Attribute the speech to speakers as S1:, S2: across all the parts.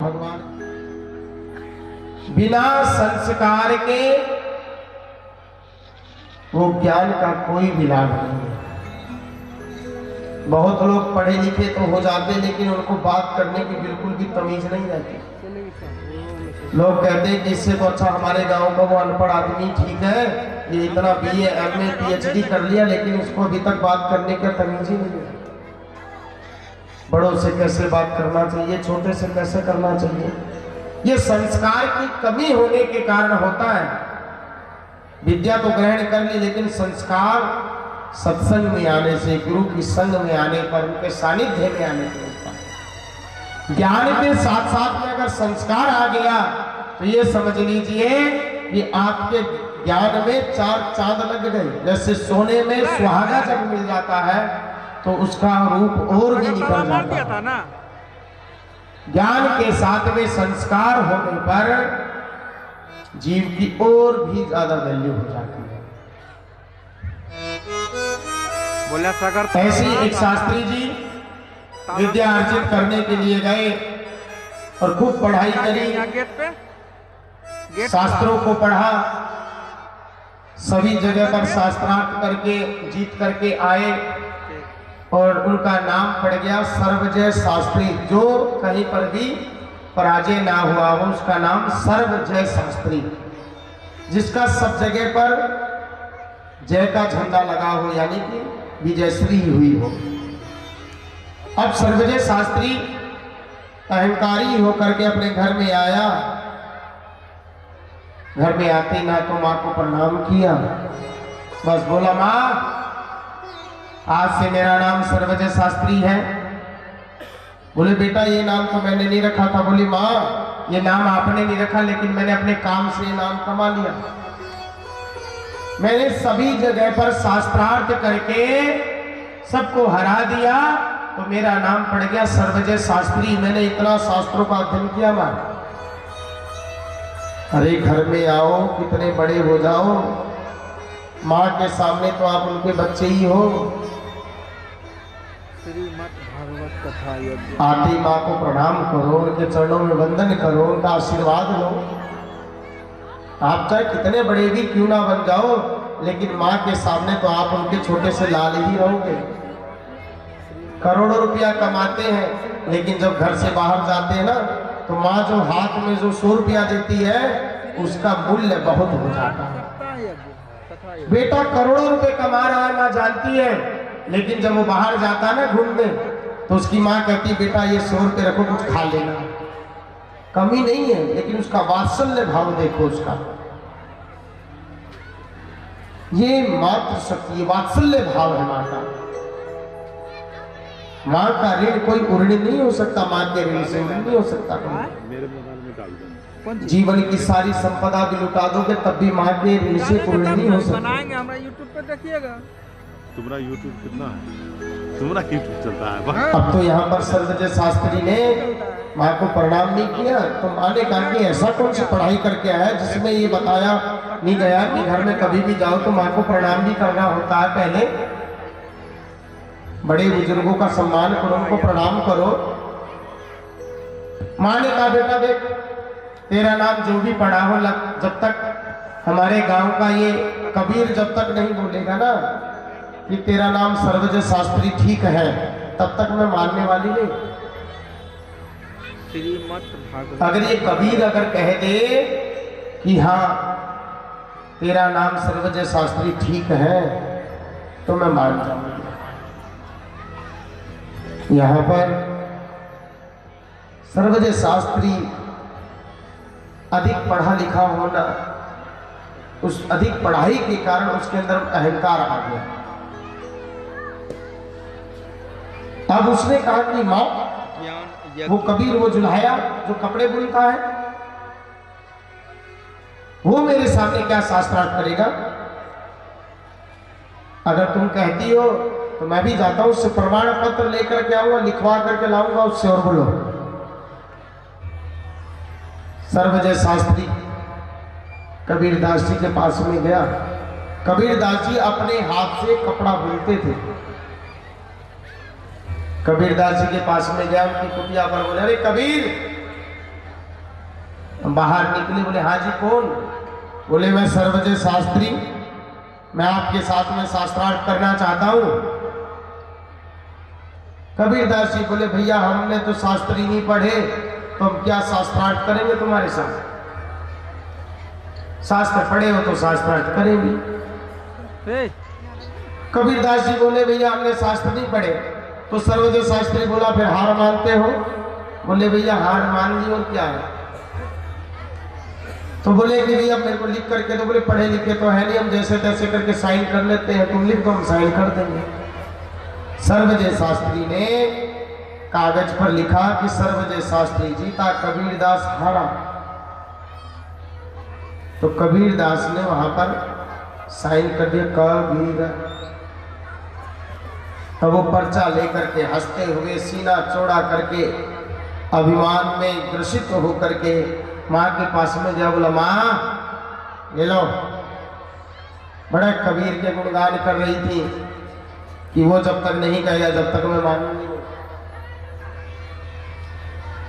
S1: भगवान बिना संस्कार के वो ज्ञान का कोई भी लाभ नहीं है। बहुत लोग पढ़े लिखे तो हो जाते, लेकिन उनको बात करने की बिल्कुल भी तमीज नहीं रहती। लोग कहते हैं कि इससे तो अच्छा हमारे गांव का वो अनपढ़ आदमी ठीक है, ये इतना बीए एमए पीएचडी कर लिया, लेकिन उसको अभी तक बात करने का तमीज ही नहीं है। बड़ों से कैसे बात करना चाहिए, छोटे से कैसे करना चाहिए, ये संस्कार की कमी होने के कारण होता है। विद्या तो ग्रहण कर ली, लेकिन संस्कार सत्संग में आने से, गुरु की संग में आने पर, उनके सानिध्य में आने पर होता है। ज्ञान के साथ साथ में अगर संस्कार आ गया तो ये समझ लीजिए कि आपके ज्ञान में चार चांद लग गए। जैसे सोने में सुहागा जब मिल जाता है तो उसका रूप और भी निकल जाता है। ज्ञान के साथ में संस्कार होने पर जीव की और भी ज्यादा वैल्यू हो जाती है।
S2: बोला सागर
S1: ऐसे एक शास्त्री जी विद्या अर्जित करने के लिए गए और खूब पढ़ाई करी, शास्त्रों को पढ़ा, सभी जगह पर शास्त्रार्थ करके जीत करके आए और उनका नाम पड़ गया सर्वजय शास्त्री। जो कहीं पर भी पराजय ना हुआ हो उसका नाम सर्वजय शास्त्री, जिसका सब जगह पर जय का झंडा लगा हो, यानी कि विजयश्री हुई हो। अब सर्वजय शास्त्री अहंकारी होकर के अपने घर में आया। घर में आते ना तो माँ को प्रणाम किया, बस बोला माँ आज से मेरा नाम सर्वजय शास्त्री है। बोले बेटा ये नाम तो मैंने नहीं रखा था। बोली माँ ये नाम आपने नहीं रखा, लेकिन मैंने अपने काम से ये नाम कमा लिया। मैंने सभी जगह पर शास्त्रार्थ करके सबको हरा दिया तो मेरा नाम पड़ गया सर्वजय शास्त्री। मैंने इतना शास्त्रों का अध्ययन किया माँ। अरे घर में आओ, कितने बड़े हो जाओ, माँ के सामने तो आप उनके बच्चे ही हो। आती माँ को प्रणाम करो, उनके चरणों में वंदन करो, उनका आशीर्वाद लो। आप चाहे कितने बड़े भी क्यों ना बन जाओ, लेकिन माँ के सामने तो आप उनके छोटे से लाल ही रहोगे। करोड़ों रुपया कमाते हैं, लेकिन जब घर से बाहर जाते हैं ना तो माँ जो हाथ में जो 100 रुपया देती है उसका मूल्य बहुत हो जाता है। बेटा करोड़ों रुपए कमा रहा है, माँ जानती है, लेकिन जब वो बाहर जाता है ना घूमने तो उसकी माँ कहती है बेटा ये 100 रुपये रखो, कुछ खा लेना। कमी नहीं है, लेकिन उसका वात्सल्य भाव देखो उसका। ये मातृ शक्ति, वात्सल्य भाव है माँ का। माँ का ऋण कोई उऋण नहीं हो सकता, माँ के ऋण से उऋण नहीं हो सकता। जीवन की सारी संपदा भी लुटा दोगे तब भी माँ के ऋण से उऋण नहीं हो सकता।
S2: बनाएंगे हमारा यूट्यूब पे देखिएगा।
S3: तुम्हारा यूट्यूब कितना है? तुम्हारा यूट्यूब चलता है।
S1: अब तो यहाँ पर सर्वजय शास्त्री ने माँ को प्रणाम नहीं किया तो माँ ने कहा कि ऐसा कौन सी पढ़ाई करके आया जिसमें ये बताया नहीं गया कि घर में कभी भी जाओ तो माँ को प्रणाम भी करना होता है। पहले बड़े बुजुर्गों का सम्मान करो, उनको प्रणाम करो। माँ ने कहा बेटा देख, तेरा नाम जो भी पढ़ा हो, जब तक हमारे गांव का ये कबीर जब तक नहीं बोलेगा ना कि तेरा नाम सर्वजय शास्त्री ठीक है, तब तक मैं मानने वाली नहीं। अगर ये कबीर अगर कह दे कि हाँ तेरा नाम सर्वजय शास्त्री ठीक है तो मैं मान जाऊंगी। यहाँ पर सर्वजय शास्त्री अधिक पढ़ा लिखा होना, उस अधिक पढ़ाई के कारण उसके अंदर अहंकार आ गया। अब उसने कहा कि माँ वो कबीर, वो जुल्हाया जो कपड़े बुनता है, वो मेरे सामने क्या शास्त्रार्थ करेगा? अगर तुम कहती हो तो मैं भी जाता हूं, उससे प्रमाण पत्र लेकर के आऊंगा, लिखवा करके लाऊंगा उससे, और बोलो। सर्वजय शास्त्री कबीरदास जी के पास में गया। कबीरदास जी अपने हाथ से कपड़ा बुनते थे। कबीरदास जी के पास में गया, उनकी कुटिया पर बोले अरे कबीर बाहर निकले, बोले हाँ जी कौन? बोले मैं सर्वजय शास्त्री, मैं आपके साथ में शास्त्रार्थ करना चाहता हूँ। कबीरदास जी बोले भैया हमने तो शास्त्री नहीं पढ़े, तो हम क्या शास्त्रार्थ करेंगे तुम्हारे साथ? शास्त्र पढ़े हो तो शास्त्रार्थ करेंगे। कबीरदास जी बोले भैया हमने शास्त्र नहीं पढ़े। तो सर्वजय शास्त्री बोला फिर हार मानते हो? बोले भैया हार मान ली और क्या है। तो बोले कि भैया मेरे को लिख करके दो। बोले पढ़े लिखे तो है नहीं, हम जैसे तैसे करके साइन कर लेते हैं, तुम लिख दो हम साइन कर देंगे। सर्वजय शास्त्री ने कागज पर लिखा कि सर्वजय शास्त्री जीता, कबीरदास हारा। तो कबीरदास ने वहां पर साइन कर दिया कबीर। तब वो पर्चा लेकर के हंसते हुए सीना चौड़ा करके अभिमान में ग्रसित होकर के माँ के पास में गया। बोला माँ ले लो। बड़े कबीर के गुणगान कर रही थी कि वो जब तक नहीं कहेगा जब तक मैं मानूंगी।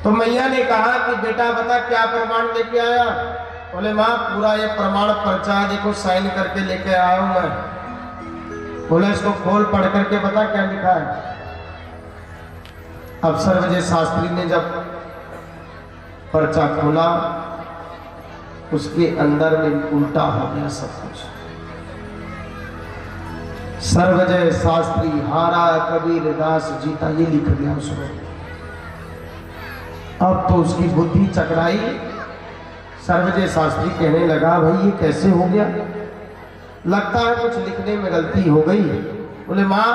S1: तो मैया ने कहा कि बेटा बता क्या प्रमाण लेके आया? बोले माँ पूरा ये प्रमाण पर्चा देखो साइन करके लेके आया हूं मैं। बोले इसको खोल पढ़ करके बता क्या लिखा है। अब सर्वजय शास्त्री ने जब पर्चा खोला उसके अंदर में उल्टा हो गया सब कुछ। सर्वजय शास्त्री हारा, कबीरदास जीता, ये लिख गया उसमें। अब तो उसकी बुद्धि चकराई। सर्वजय शास्त्री कहने लगा भाई ये कैसे हो गया, लगता है कुछ लिखने में गलती हो गई। बोले माँ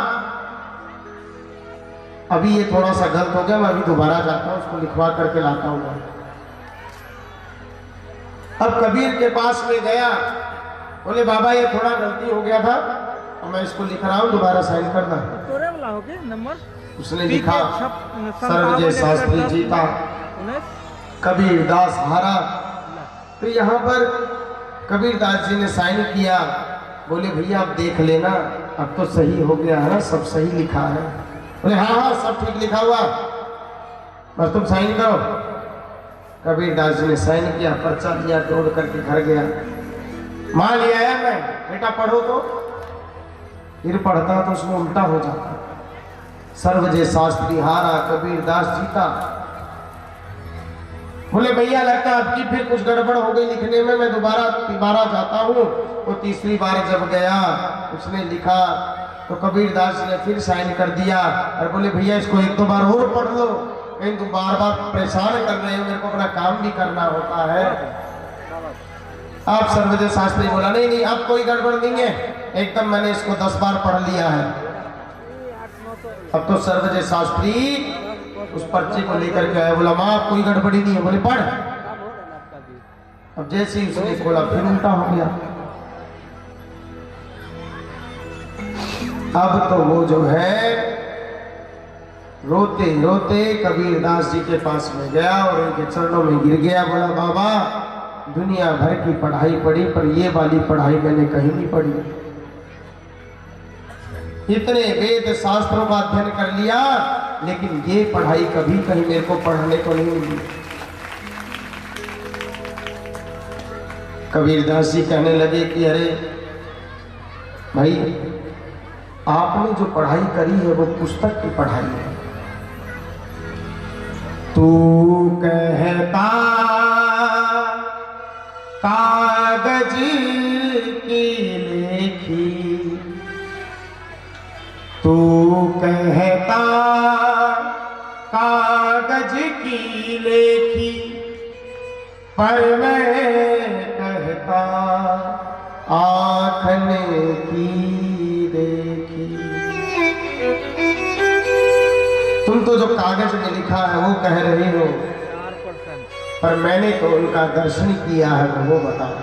S1: अभी ये थोड़ा सा गलत हो गया, मैं अभी दोबारा जाता हूँ उसको लिखवा करके लाता हूँ। अब कबीर के पास में गया। बोले बाबा ये थोड़ा गलती हो गया था और मैं इसको लिख रहा हूँ, दोबारा साइन करना। नंबर उसने लिखा सर्वजय शास्त्री जीता, कबीरदास हारा। तो यहाँ पर कबीरदास जी ने साइन किया। बोले भैया आप देख लेना अब तो सही हो गया है ना, सब सही लिखा है। बोले हाँ हाँ सब ठीक लिखा हुआ, बस तुम साइन करो। कबीरदास जी ने साइन किया, पर्चा दिया, दौड़ करके घर गया। मां ले आया मैं, बेटा पढ़ो तो। फिर पढ़ता तो उसमें उल्टा हो जाता। सर्वजय शास्त्री हारा, कबीरदास जीता। बोले भैया लगता है आपकी फिर कुछ गड़बड़ हो गई लिखने में, मैं दोबारा जाता हूँ। वो तीसरी बार जब गया उसने लिखा तो कबीरदास ने फिर साइन कर दिया और बोले भैया इसको एक दो बार और पढ़ लो, कहीं तुम बार बार परेशान कर रहे हो, मेरे को अपना काम भी करना होता है। आप सर्वजय शास्त्री बोला नहीं नहीं अब कोई गड़बड़ नहीं है, एकदम मैंने इसको 10 बार पढ़ लिया है। अब तो सर्वजय शास्त्री उस पर्चे को लेकर के आया। बोला माँ कोई गड़बड़ी नहीं है। बोले पढ़। अब जैसे ही उसने बोला फिर उल्टा हो गया। अब तो वो जो है रोते रोते कबीरदास जी के पास में गया और उनके चरणों में गिर गया। बोला बाबा दुनिया भर की पढ़ाई पढ़ी पर ये वाली पढ़ाई मैंने कहीं नहीं पढ़ी। इतने वेद शास्त्रों का अध्ययन कर लिया लेकिन ये पढ़ाई कभी कहीं मेरे को पढ़ने को नहीं मिली। कबीरदास जी कहने लगे कि अरे भाई आपने जो पढ़ाई करी है वो पुस्तक की पढ़ाई है। तू कहता कागज की लेखी, तू कहता कागज की लेखी, पर मैं कहता आँख ने की देखी। तुम तो जो कागज में लिखा है वो कह रहे हो, पर मैंने तो उनका दर्शन किया है, वो बताओ।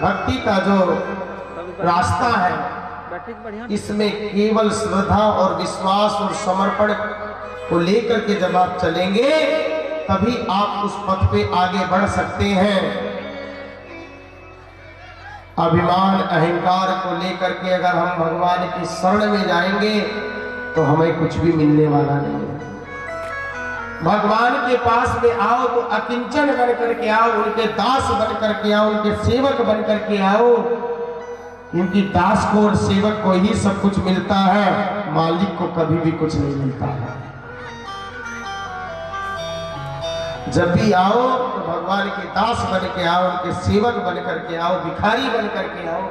S1: भक्ति का जो रास्ता है इसमें केवल श्रद्धा और विश्वास और समर्पण को लेकर के जब आप चलेंगे तभी आप उस पथ पे आगे बढ़ सकते हैं। अभिमान अहंकार को लेकर के अगर हम भगवान की शरण में जाएंगे तो हमें कुछ भी मिलने वाला नहीं है। भगवान के पास में आओ तो अकिंचन बन करके आओ, उनके दास बन करके आओ, उनके सेवक बन करके आओ, क्योंकि दास को और सेवक को ही सब कुछ मिलता है, मालिक को कभी भी कुछ नहीं मिलता है। जब भी आओ तो भगवान के दास बन के आओ, उनके सेवक बन करके आओ, भिखारी बन करके आओ।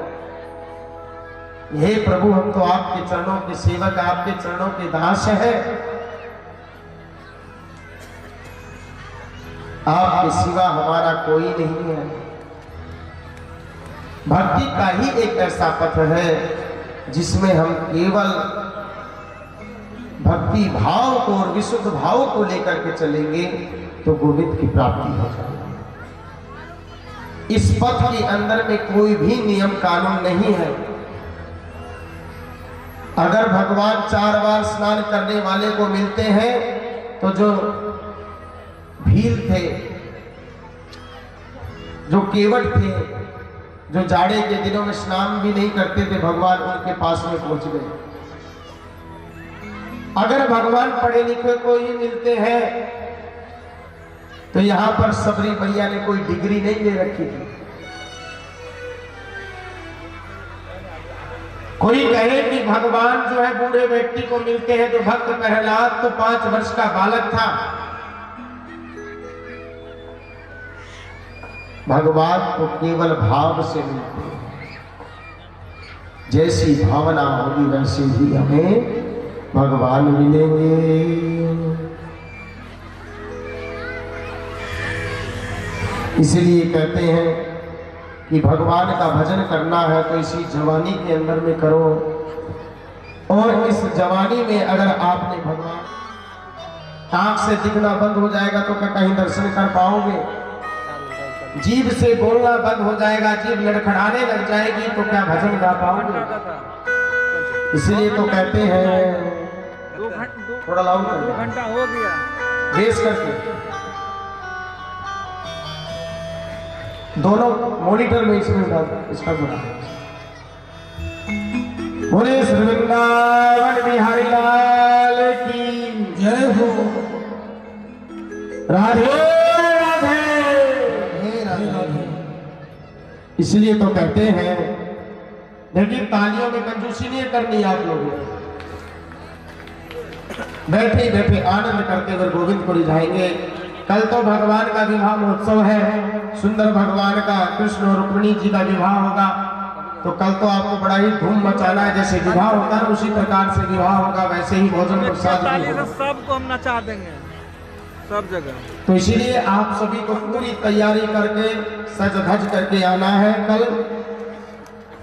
S1: हे प्रभु, हम तो आपके चरणों के सेवक, आपके चरणों के दास हैं। आपके सिवा हमारा कोई नहीं है। भक्ति का ही एक ऐसा पथ है जिसमें हम केवल भक्ति भाव को और विशुद्ध भाव को लेकर के चलेंगे तो गोविंद की प्राप्ति हो जाएगी। इस पथ के अंदर में कोई भी नियम कानून नहीं है। अगर भगवान 4 बार स्नान करने वाले को मिलते हैं तो जो भील थे, जो केवट थे, जो जाड़े के दिनों में स्नान भी नहीं करते थे, भगवान उनके पास में पहुंच गए। अगर भगवान पढ़े लिखे को ही मिलते हैं तो यहां पर सबरी मैया ने कोई डिग्री नहीं ले रखी थी। कोई कहे कि भगवान जो है बूढ़े व्यक्ति को मिलते हैं, तो भक्त प्रहलाद तो 5 वर्ष का बालक था। भगवान को केवल भाव से मिलते हैं। जैसी भावना होगी वैसे ही हमें भगवान मिलेंगे। इसलिए कहते हैं कि भगवान का भजन करना है तो इसी जवानी के अंदर में करो, और इस जवानी में अगर आपने भगवान आंख से दिखना बंद हो जाएगा तो क्या कहीं दर्शन कर पाओगे? जीभ से बोलना बंद हो जाएगा, जीभ लड़खड़ाने लग जाएगी तो क्या भजन गा पाओगे? इसलिए तो कहते हैं थोड़ा लाउड कर
S2: 2 घंटा हो गया
S1: बेस करके दोनों मॉनिटर में इसमें इसका गुना। बोले श्री वृंदावन बिहारी लाल की जय हो। राधे राधे राधे। इसलिए तो कहते हैं, देखिए तालियों में कंजूसी नहीं करनी आप लोगों को। बैठे बैठे आनंद करते हुए गोविंद को रिझाएंगे। कल तो भगवान का विवाह महोत्सव है, सुंदर भगवान का कृष्ण और रुक्मिणी जी का विवाह होगा, तो कल तो आपको बड़ा ही धूम मचाना है। जैसे विवाह होता है उसी प्रकार से विवाह होगा, वैसे ही भोजन प्रसाद भी होगा।
S2: सबको हम नचा देंगे सब जगह।
S1: तो इसीलिए आप सभी को पूरी तैयारी करके सज धज करके आना है कल,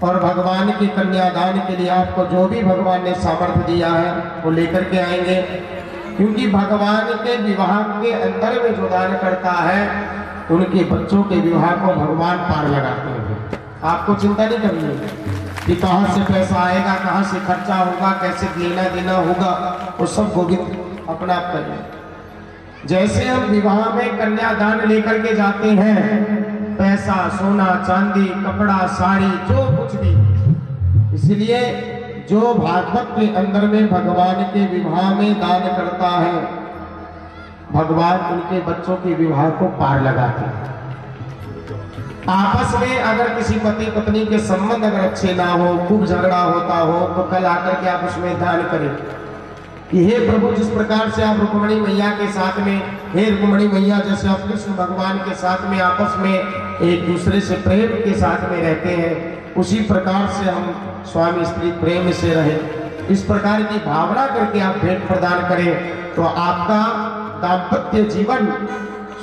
S1: और भगवान की कन्यादान के लिए आपको जो भी भगवान ने सामर्थ्य दिया है वो लेकर के आएंगे, क्योंकि भगवान के विवाह के अंदर में जो दान करता है उनके बच्चों के विवाह को भगवान पार लगाते हैं। आपको चिंता नहीं करनी है कि कहाँ से पैसा आएगा, कहाँ से खर्चा होगा, कैसे लेना देना होगा, वो सब गोविंद अपना आप करें। जैसे हम विवाह में कन्यादान लेकर के जाते हैं, पैसा, सोना, चांदी, कपड़ा, साड़ी, जो कुछ भी, इसलिए जो भागवत के अंदर में भगवान के विवाह में दान करता है, भगवान उनके बच्चों के विवाह को पार लगाते हैं। आपस में अगर किसी पति पत्नी के संबंध अगर अच्छे ना हो, खूब झगड़ा होता हो, तो कल आकर के आप उसमें दान करें कि हे प्रभु, जिस प्रकार से आप रुक्मिणी मैया के साथ में, हे रुक्मिणी मैया, जैसे आप कृष्ण भगवान के साथ में आपस में एक दूसरे से प्रेम के साथ में रहते हैं, उसी प्रकार से हम स्वामी स्त्री प्रेम से रहें। इस प्रकार की भावना करके आप भेंट प्रदान करें तो आपका दाम्पत्य जीवन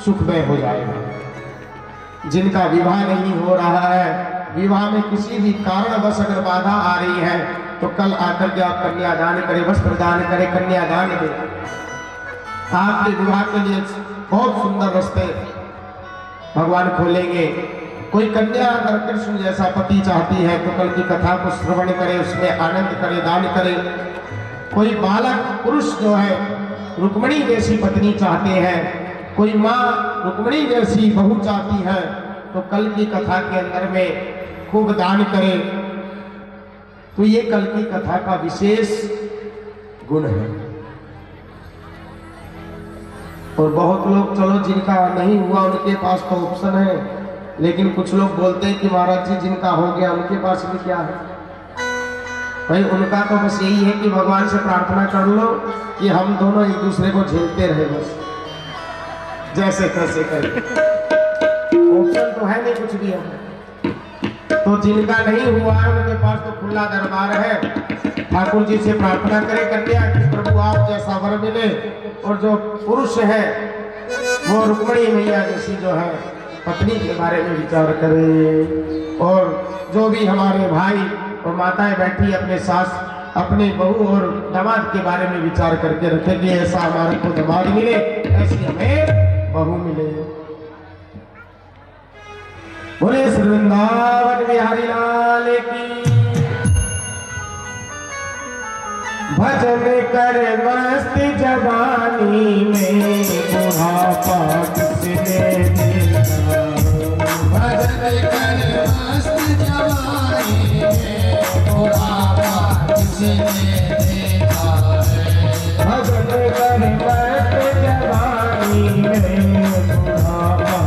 S1: सुखमय हो जाएगा। जिनका विवाह नहीं हो रहा है, विवाह में किसी भी कारणवश अगर बाधा आ रही है, तो कल आकर के आप कन्यादान करें, वस्त्र दान करें, कन्यादान दें। आपके विवाह के लिए बहुत सुंदर रास्ते भगवान खोलेंगे। कोई कन्या अगर कृष्ण जैसा पति चाहती है तो कल की कथा को श्रवण करे, उसमें आनंद करे, दान करे। कोई बालक पुरुष जो है रुक्मिणी जैसी पत्नी चाहते हैं, कोई माँ रुक्मिणी जैसी बहू चाहती है, तो कल की कथा के अंदर में खूब दान करे। तो ये कल की कथा का विशेष गुण है। और बहुत लोग चलो जिनका नहीं हुआ उनके पास तो ऑप्शन है, लेकिन कुछ लोग बोलते हैं कि महाराज जी जिनका हो गया उनके पास भी क्या है। भाई उनका तो बस यही है कि भगवान से प्रार्थना कर लो कि हम दोनों एक दूसरे को झेलते रहे, बस जैसे तैसे करके। ऑप्शन तो है नहीं कुछ भी है। तो जिनका नहीं हुआ है उनके पास तो खुला दरबार है। ठाकुर जी से प्रार्थना करें कन्या कि प्रभु आप जैसा वर मिले, और जो पुरुष है वो रुक्मणी मैया जैसी जो है पत्नी के बारे में विचार करे, और जो भी हमारे भाई और माताएं बैठी अपने सास अपने बहू और दामाद के बारे में विचार करके रखे कि ऐसा हमारे को दामाद मिले, ऐसी हमें बहू मिले। बोले श्री वृंदावन बिहारी लाल की। भजन कर मस्त जवानी में बुढ़ापा किसने देखा, भजन कर मस्त जवानी में बुढ़ापा किसने देखा है, भजन कर मस्त जवानी में बुढ़ापा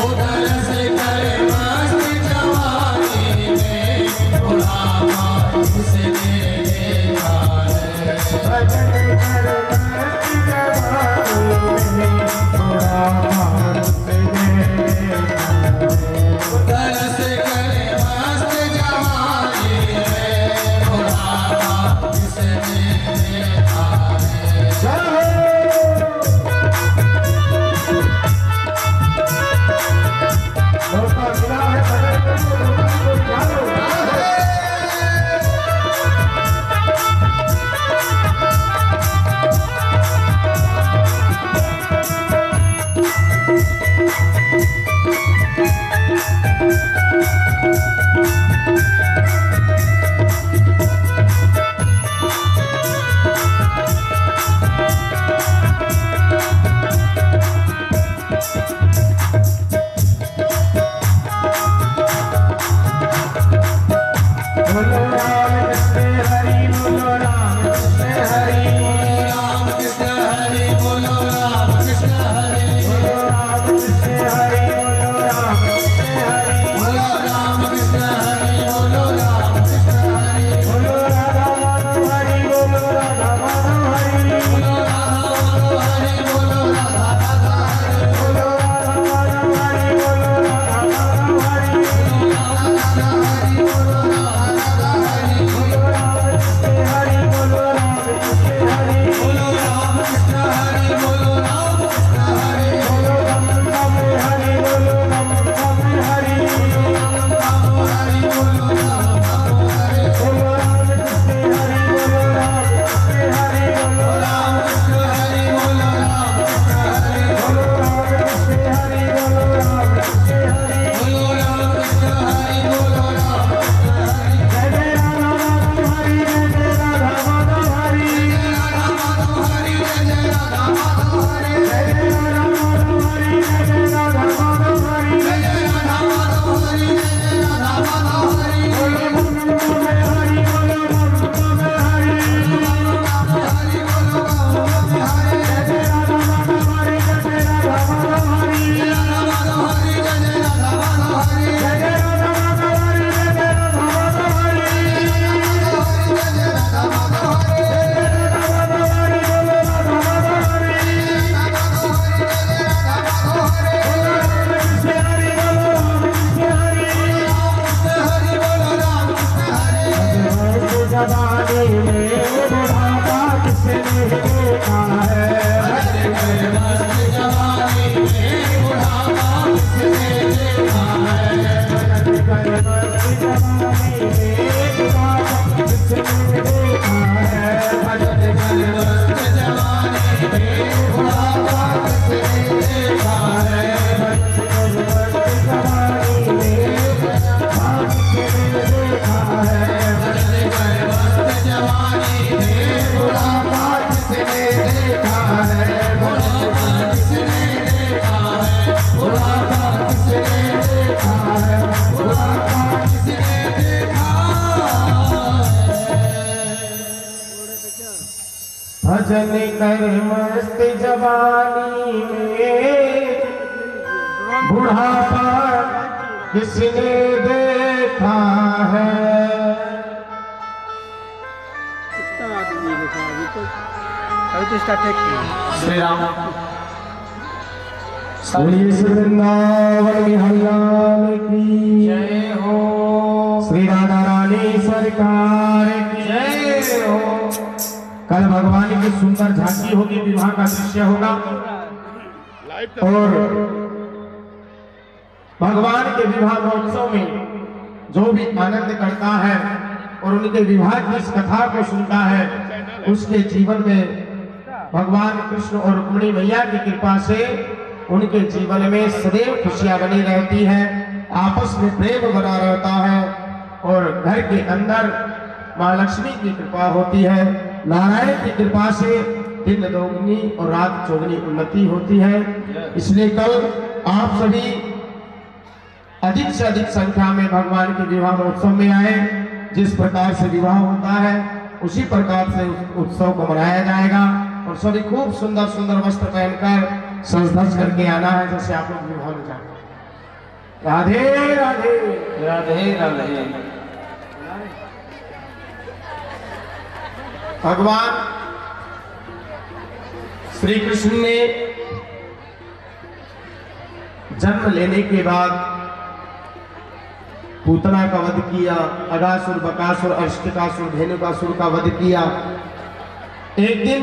S4: उधर से
S1: भजन कर मस्त जवानी में बुढ़ापा किसने देखा है।
S2: अभी तो स्टार्ट किया।
S1: श्री राम बोलिए वृंदावन बिहारी की जय हो। श्री राधा रानी सरकार की जय हो। कल भगवान की सुंदर झांकी होगी, विवाह का दृश्य होगा और भगवान के विवाह महोत्सव में जो भी आनंद करता है और उनके विवाह की इस कथा को सुनता है, उसके जीवन में भगवान कृष्ण और रुक्मिणी मैया की कृपा से उनके जीवन में सदैव खुशियां बनी रहती है, आपस में प्रेम बना रहता है और घर के अंदर माँ लक्ष्मी की कृपा होती है, नारायण की कृपा से दिन दोगुनी और रात चौगुनी उन्नति होती है। इसलिए कल आप सभी अधिक से अधिक संख्या में भगवान के विवाह महोत्सव में आए। जिस प्रकार से विवाह होता है उसी प्रकार से उत्सव को मनाया जाएगा और सभी खूब सुंदर सुंदर वस्त्र पहनकर सज धज करके आना है, जैसे आप लोग विवाह में जाते हैं। राधे राधे राधे राधे। भगवान श्री कृष्ण ने जन्म लेने के बाद पूतना का वध किया, अगासुर, बकासुर, अष्टकासुर, धेनुकासुर का वध किया। एक दिन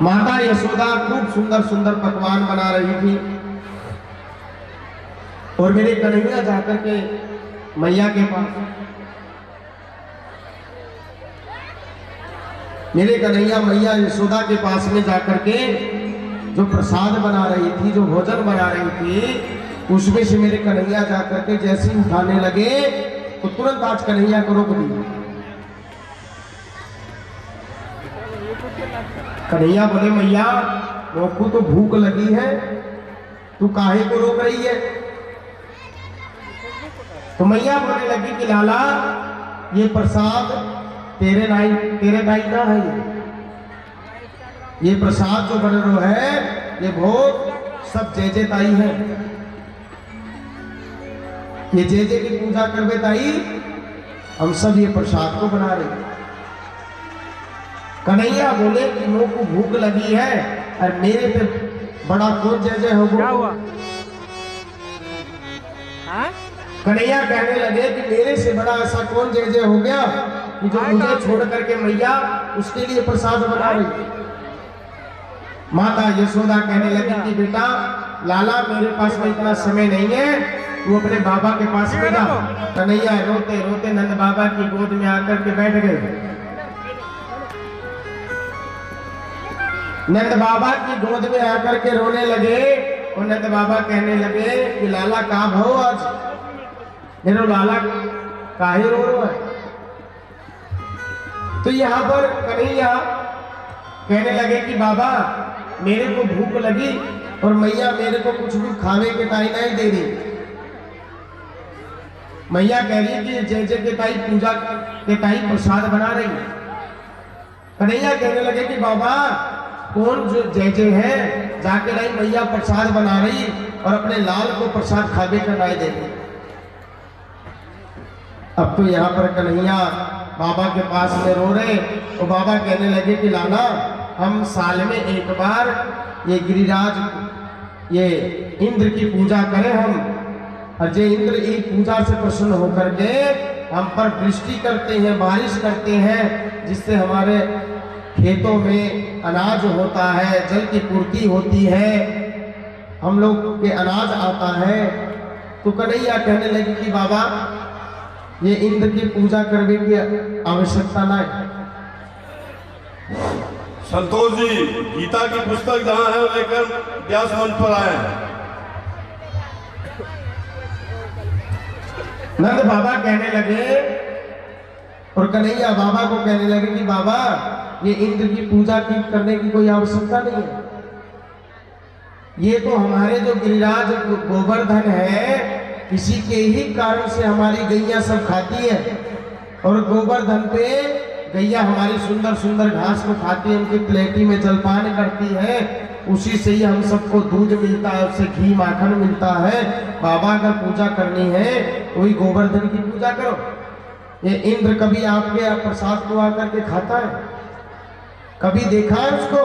S1: माता यशोदा खूब सुंदर सुंदर पकवान बना रही थी और मेरे कन्हैया जाकर के मैया के पास, मेरे कन्हैया मैया यशोदा के पास में जाकर के जो प्रसाद बना रही थी, जो भोजन बना रही थी, उसमें से मेरे कन्हैया जाकर के जैसे ही उठाने लगे तो तुरंत आज कन्हैया को रोक दिया। कन्हैया बोले मैया रोकू तो भूख लगी है, तू काहे को रोक रही है? तो मैया बोलने लगी कि लाला ये प्रसाद तेरे दाई ना है, ये प्रसाद जो बन रहा है ये भोग सब जे ताई है, ये जे की पूजा करवे ताई, हम सब ये प्रसाद को बना रहे। कन्हैया बोले कि मुंह को भूख लगी है और मेरे पे बड़ा कौन जय हो
S2: क्या हुआ?
S1: कन्हैया कहने लगे कि मेरे से बड़ा ऐसा कौन जय हो गया कि जो मुझे छोड़ करके मैया उसके लिए प्रसाद बना रही। माता यशोदा कहने लगी कि बेटा लाला मेरे पास में इतना समय नहीं है, तू अपने बाबा के पास में जा। कन्हैया रोते रोते नंद बाबा की गोद में आकर के बैठ गए। नंद बाबा की गोद में आकर के रोने लगे और नंद बाबा कहने लगे कि लाला कहाँ भो आज, मेरे लाला काहे रो रहा है? तो यहाँ पर कन्हैया कहने लगे कि बाबा मेरे को भूख लगी और मैया मेरे को कुछ भी खाने के ताई नहीं दे रही। मैया कह रही है कि जय जय के ताई पूजा के ताई प्रसाद बना रही। कन्हैया कहने लगे कि बाबा कौन जो जय जय है, जाके नहीं मैया प्रसाद बना रही और अपने लाल को प्रसाद खावे का नहीं दे रही। अब तो यहाँ पर कन्हैया बाबा के पास में रो रहे और बाबा कहने लगे कि लाला हम साल में एक बार ये गिरिराज, ये इंद्र की पूजा करें हम, और जो इंद्र इस पूजा से प्रसन्न होकर के हम पर वृष्टि करते हैं, बारिश करते हैं, जिससे हमारे खेतों में अनाज होता है, जल की पूर्ति होती है, हम लोग के अनाज आता है। तो कन्हैया कहने लगे कि बाबा ये इंद्र की पूजा करने की आवश्यकता नहीं।
S3: संतोष जी गीता की पुस्तक जहाँ है वो लेकर व्यास मंच पर आए हैं।
S1: नंद बाबा कहने लगे और कन्हैया बाबा को कहने लगे कि बाबा ये इंद्र की पूजा की करने की कोई आवश्यकता नहीं है, ये तो हमारे जो गिरिराज गोवर्धन है इसी के ही कारण से हमारी गैया सब खाती है, और गोवर्धन पे गैया हमारी सुंदर सुंदर घास को खाती है, उनकी प्लेटी में जलपान करती है, उसी से ही हम सबको दूध मिलता है, उससे घी माखन मिलता है। बाबा अगर पूजा करनी है वही गोवर्धन की पूजा करो। ये इंद्र कभी आपके प्रसाद को आकर के खाता है? कभी देखा है उसको?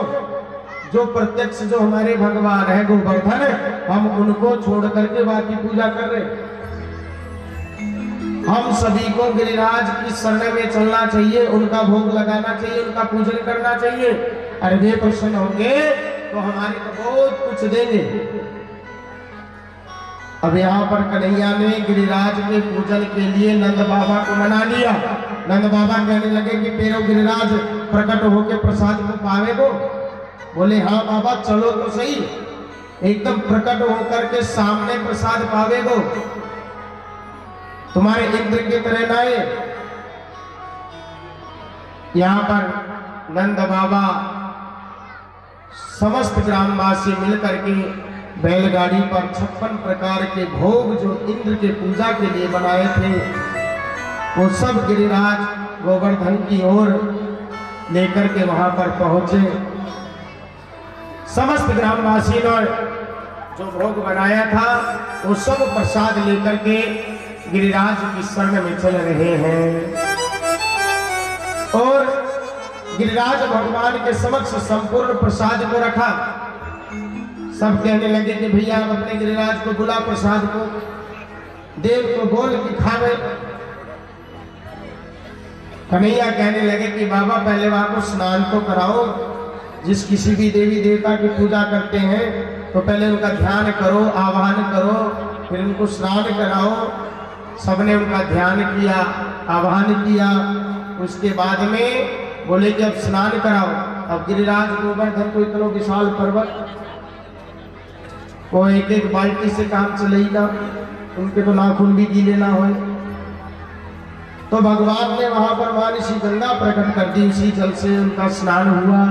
S1: जो प्रत्यक्ष जो हमारे भगवान है गोवर्धन, हम उनको छोड़ करके बाकी पूजा कर रहे। हम सभी को गिरिराज की शरण में चलना चाहिए, उनका भोग लगाना चाहिए, उनका पूजन करना चाहिए। अरे वे प्रसन्न होंगे तो हमारे को बहुत कुछ देंगे। अब यहाँ पर कन्हैया ने गिरिराज के पूजन के लिए नंद बाबा को मना लिया। नंद बाबा कहने लगे कि तेरो गिरिराज प्रकट होके प्रसाद को पावे को। बोले हाँ बाबा चलो तो सही, एकदम प्रकट होकर के सामने प्रसाद पावे को, तुम्हारे इंद्र की तरह नाए। यहाँ पर नंद बाबा समस्त ग्रामवासी मिलकर के बैलगाड़ी पर 56 प्रकार के भोग जो इंद्र के पूजा के लिए बनाए थे वो सब गिरिराज गोवर्धन की ओर लेकर के वहां पर पहुंचे। समस्त ग्रामवासी ने जो भोग बनाया था वो सब प्रसाद लेकर के गिरिराज की शरण में चल रहे हैं। और गिरिराज भगवान के समक्ष संपूर्ण प्रसाद को रखा। सब कहने लगे कि भैया आप अपने गिरिराज को बुला प्रसाद को, देव को बोल के खावे। कन्हैया कहने लगे कि बाबा पहले वहां को स्नान तो कराओ, जिस किसी भी देवी देवता की पूजा करते हैं तो पहले उनका ध्यान करो, आवाहन करो, फिर उनको स्नान कराओ। सबने उनका ध्यान किया, आवाहन किया, उसके बाद में बोले कि अब स्नान कराओ। अब गिरिराज गोवर्धन को इतना विशाल पर्वत, वो एक एक बाल्टी से काम चलेगा, उनके तो नाखून भी गीले ना होए। तो भगवान ने वहां पर मानसी गंगा प्रकट कर दी, उसी जल से उनका स्नान हुआ।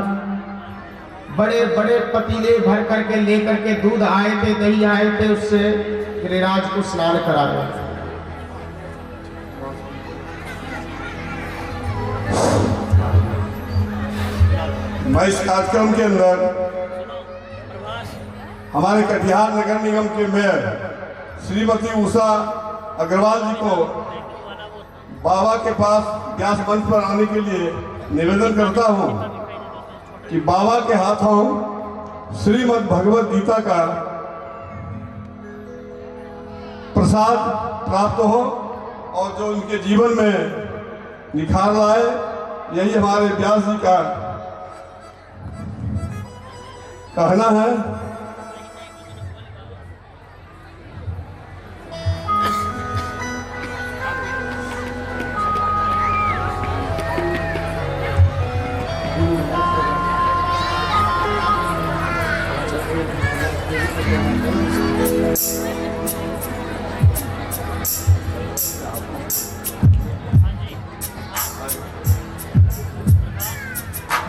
S1: बड़े बड़े पतीले भर करके लेकर के दूध आए थे, दही आए थे, उससे गिरिराज को स्नान करा रहे।
S4: मैं इस कार्यक्रम के अंदर हमारे कटिहार नगर निगम के मेयर श्रीमती उषा अग्रवाल जी को बाबा के पास व्यास मंच पर आने के लिए निवेदन करता हूं कि बाबा के हाथों श्रीमद् भगवद गीता का प्रसाद प्राप्त हो और जो उनके जीवन में निखार लाए, यही हमारे व्यास जी का कहना है।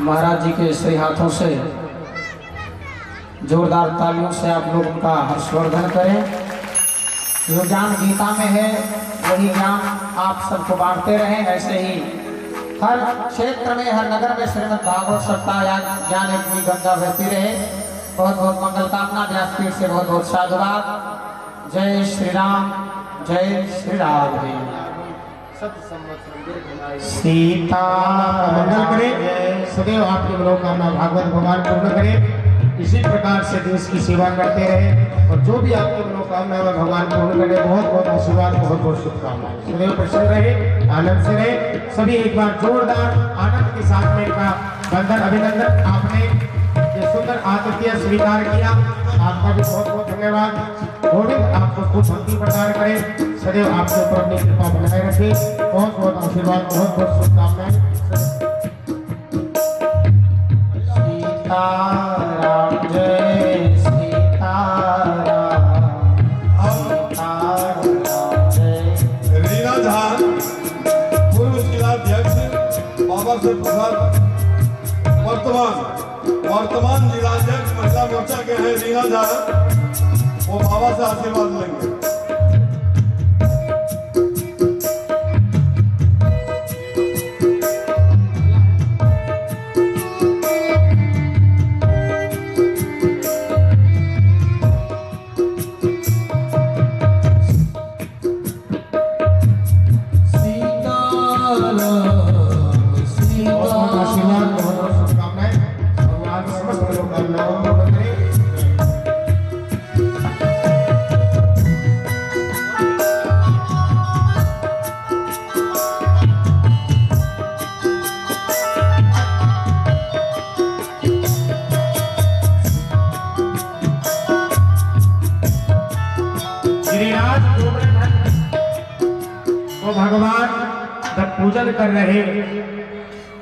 S5: महाराज जी के श्री हाथों से जोरदार तालियों से आप लोग उनका हर्षवर्धन करें। जो ज्ञान गीता में है वही ज्ञान आप सबको बांटते रहें। ऐसे ही हर क्षेत्र में, हर नगर में श्रीमद् भागवत सप्ताह या ज्ञान की गंगा बहती रहे। बहुत बहुत मंगल कामना, व्यासपीठ से बहुत बहुत साधुवाद। जय श्री राम, जय श्री राधे।
S1: सीता मंगल करे, सदैव आपकी मनोकामना भागवत भगवान पूर्ण करे। इसी प्रकार से देश की सेवा करते रहे और जो भी आपकी मनोकामना है भगवान पूर्ण करे। बहुत बहुत आशीर्वाद, बहुत बहुत शुभकामनाएं। सदैव प्रसन्न रहे, आनंद से रहे। सभी एक बार जोरदार आनंद के साथ में इनका बंधन अभिनंदन। आपने ये सुंदर आतिथ्य स्वीकार किया, आपका भी बहुत बहुत धन्यवाद। गोविंद आपको खूब भक्ति प्रदान करे, सदैव आपके ऊपर अपनी कृपा बनाए रखे। बहुत बहुत आशीर्वाद, बहुत बहुत शुभकामनाएं। सीताराम जय सीताराम, सीताराम जय।
S4: रीना झा पूर्व जिलाध्यक्ष बाबा से प्रसाद, वर्तमान जिलाध्यक्ष महिला मोर्चा के हैं रीना झा, वो बाबा से आशीर्वाद लेंगे।
S1: भगवान जब पूजन कर रहे,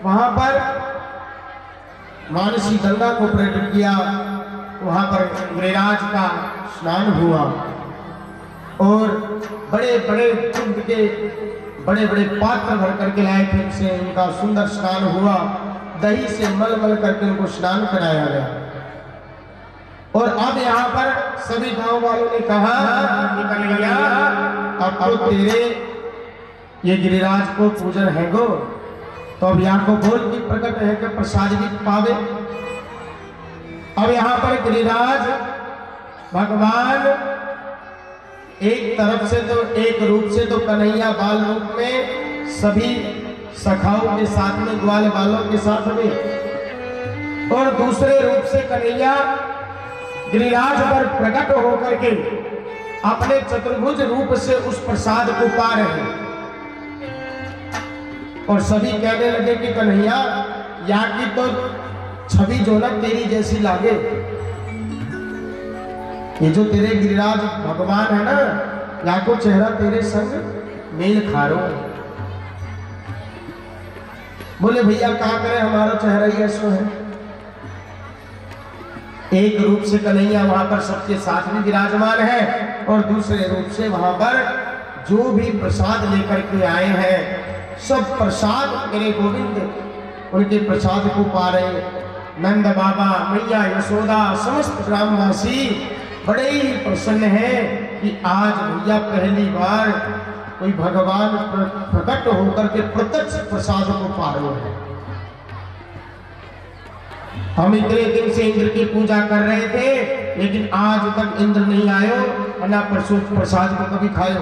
S1: वहां पर मानसी गंगा को प्रकट किया। वहां पर गिरिराज का स्नान हुआ और बड़े बड़े दुग्ध के बड़े बड़े पात्र भर करके लाए थे, उनसे उनका सुंदर स्नान हुआ। दही से मल मल करके उनको स्नान कराया गया। और अब यहाँ पर सभी गांव वालों ने कहा कि कन्हैया अब तो तेरे ये गिरिराज को पूजन है गो, तो अब यहाँ को बोल भी प्रकट है कि प्रसाद भी पावे। अब यहाँ पर गिरिराज भगवान एक तरफ से तो एक रूप से तो कन्हैया बाल रूप में सभी सखाओं के साथ में, ग्वाल बालों के साथ में, और दूसरे रूप से कन्हैया गिरिराज पर प्रकट होकर के अपने चतुर्भुज रूप से उस प्रसाद को पा रहे हैं। और सभी कहने लगे कि कन्हैया या की तो छवि जो न तेरी जैसी लागे, ये जो तेरे गिरिराज भगवान है ना, या को चेहरा तेरे संग मेल खा रो। बोले भैया क्या करें, हमारा चेहरा ही ऐसा है। एक रूप से कन्हैया वहां पर सबके साथ में विराजमान है, और दूसरे रूप से वहां पर जो भी प्रसाद लेकर के आए हैं सब प्रसाद मेरे गोविंद उनके प्रसाद को पा रहे। नंद बाबा, मैया यशोदा, समस्त ग्रामवासी बड़े ही प्रसन्न हैं कि आज भैया पहली बार कोई भगवान प्रकट होकर के प्रत्यक्ष प्रसाद को पा रहे हैं। हम इतने दिन से इंद्र की पूजा कर रहे थे, लेकिन आज तक इंद्र नहीं आयो, ना परसों प्रसाद को कभी खायो।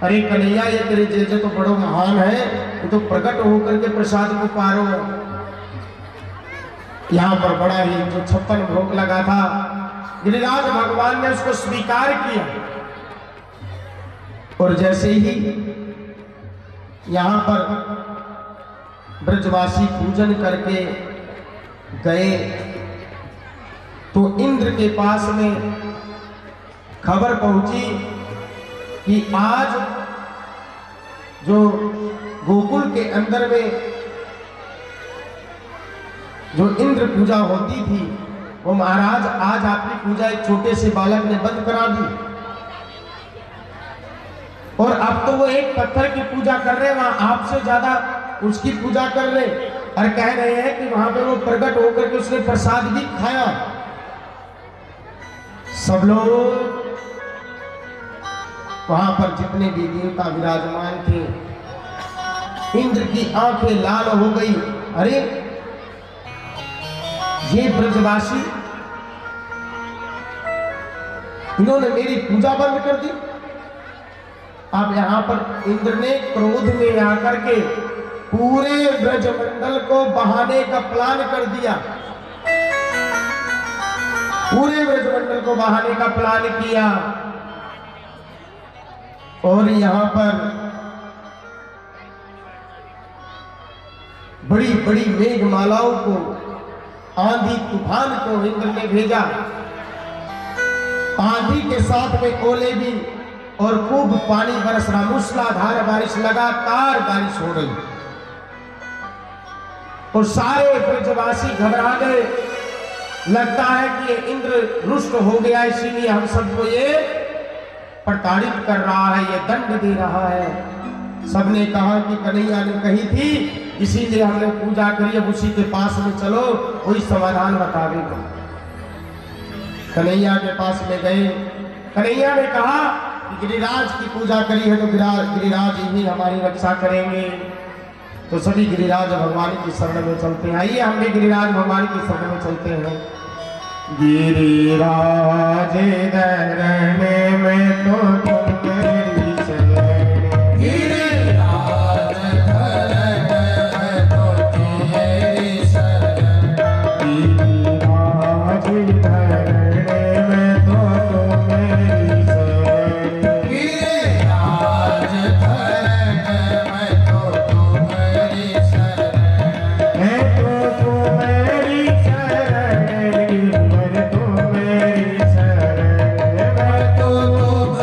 S1: अरे कन्हैया, ये तेरे जैसे तो बड़ो महान है, ये तो प्रकट होकर के प्रसाद को पा रहे हो। यहाँ पर बड़ा ही जो 56 भोग लगा था, गिरिराज भगवान ने उसको स्वीकार किया। और जैसे ही यहाँ पर ब्रजवासी पूजन करके गए तो इंद्र के पास में खबर पहुंची कि आज जो गोकुल के अंदर में जो इंद्र पूजा होती थी, वो महाराज आज आपकी पूजा एक छोटे से बालक ने बंद करा दी, और अब तो वो एक पत्थर की पूजा कर रहे हैं, वहां आपसे ज्यादा उसकी पूजा कर रहे, और कह रहे हैं कि वहां पे वो प्रकट होकर के उसने प्रसाद भी खाया। सब लोग वहां पर जितने भी देवता विराजमान थे, इंद्र की आंखें लाल हो गई। अरे ये ब्रजवासी, इन्होंने मेरी पूजा बंद कर दी। अब यहां पर इंद्र ने क्रोध में आकर के पूरे ब्रजमंडल को बहाने का प्लान कर दिया। पूरे ब्रजमंडल को बहाने का प्लान किया, और यहां पर बड़ी बड़ी मेघमालाओं को, आंधी तूफान को इंद्र ने भेजा। आंधी के साथ में ओले भी, और खूब पानी बरस रहा, मूसलाधार बारिश, लगातार बारिश हो रही, और सारे ब्रजवासी घबरा गए। लगता है कि इंद्र रुष्ट हो गया, इसीलिए हम सबको ये प्रताड़ित कर रहा है, ये दंड दे रहा है। सबने कहा कि कन्हैया ने कही थी, इसीलिए हमने पूजा करी, अब उसी के पास में चलो, वही समाधान बतावेगा। कन्हैया के पास में गए। कन्हैया ने कहा कि गिरिराज की पूजा करी है तो गिरिराज ही हमारी रक्षा करेंगे। तो सभी गिरिराज भगवान की शरण में चलते हैं। आइए हम भी गिरिराज भगवान की शरण में चलते हैं। गिरिराज धरण में तो तुम मेरी शरण, गिरिराज धरण में तो तेरी शरण, गिरिराज धरण में तो तुम मेरी शरण, गिरिराज धरण में तो तुम मेरी शरण, है तो तुम मेरी शरण, गिरिवर तो मेरी शरण, मैं तो तुम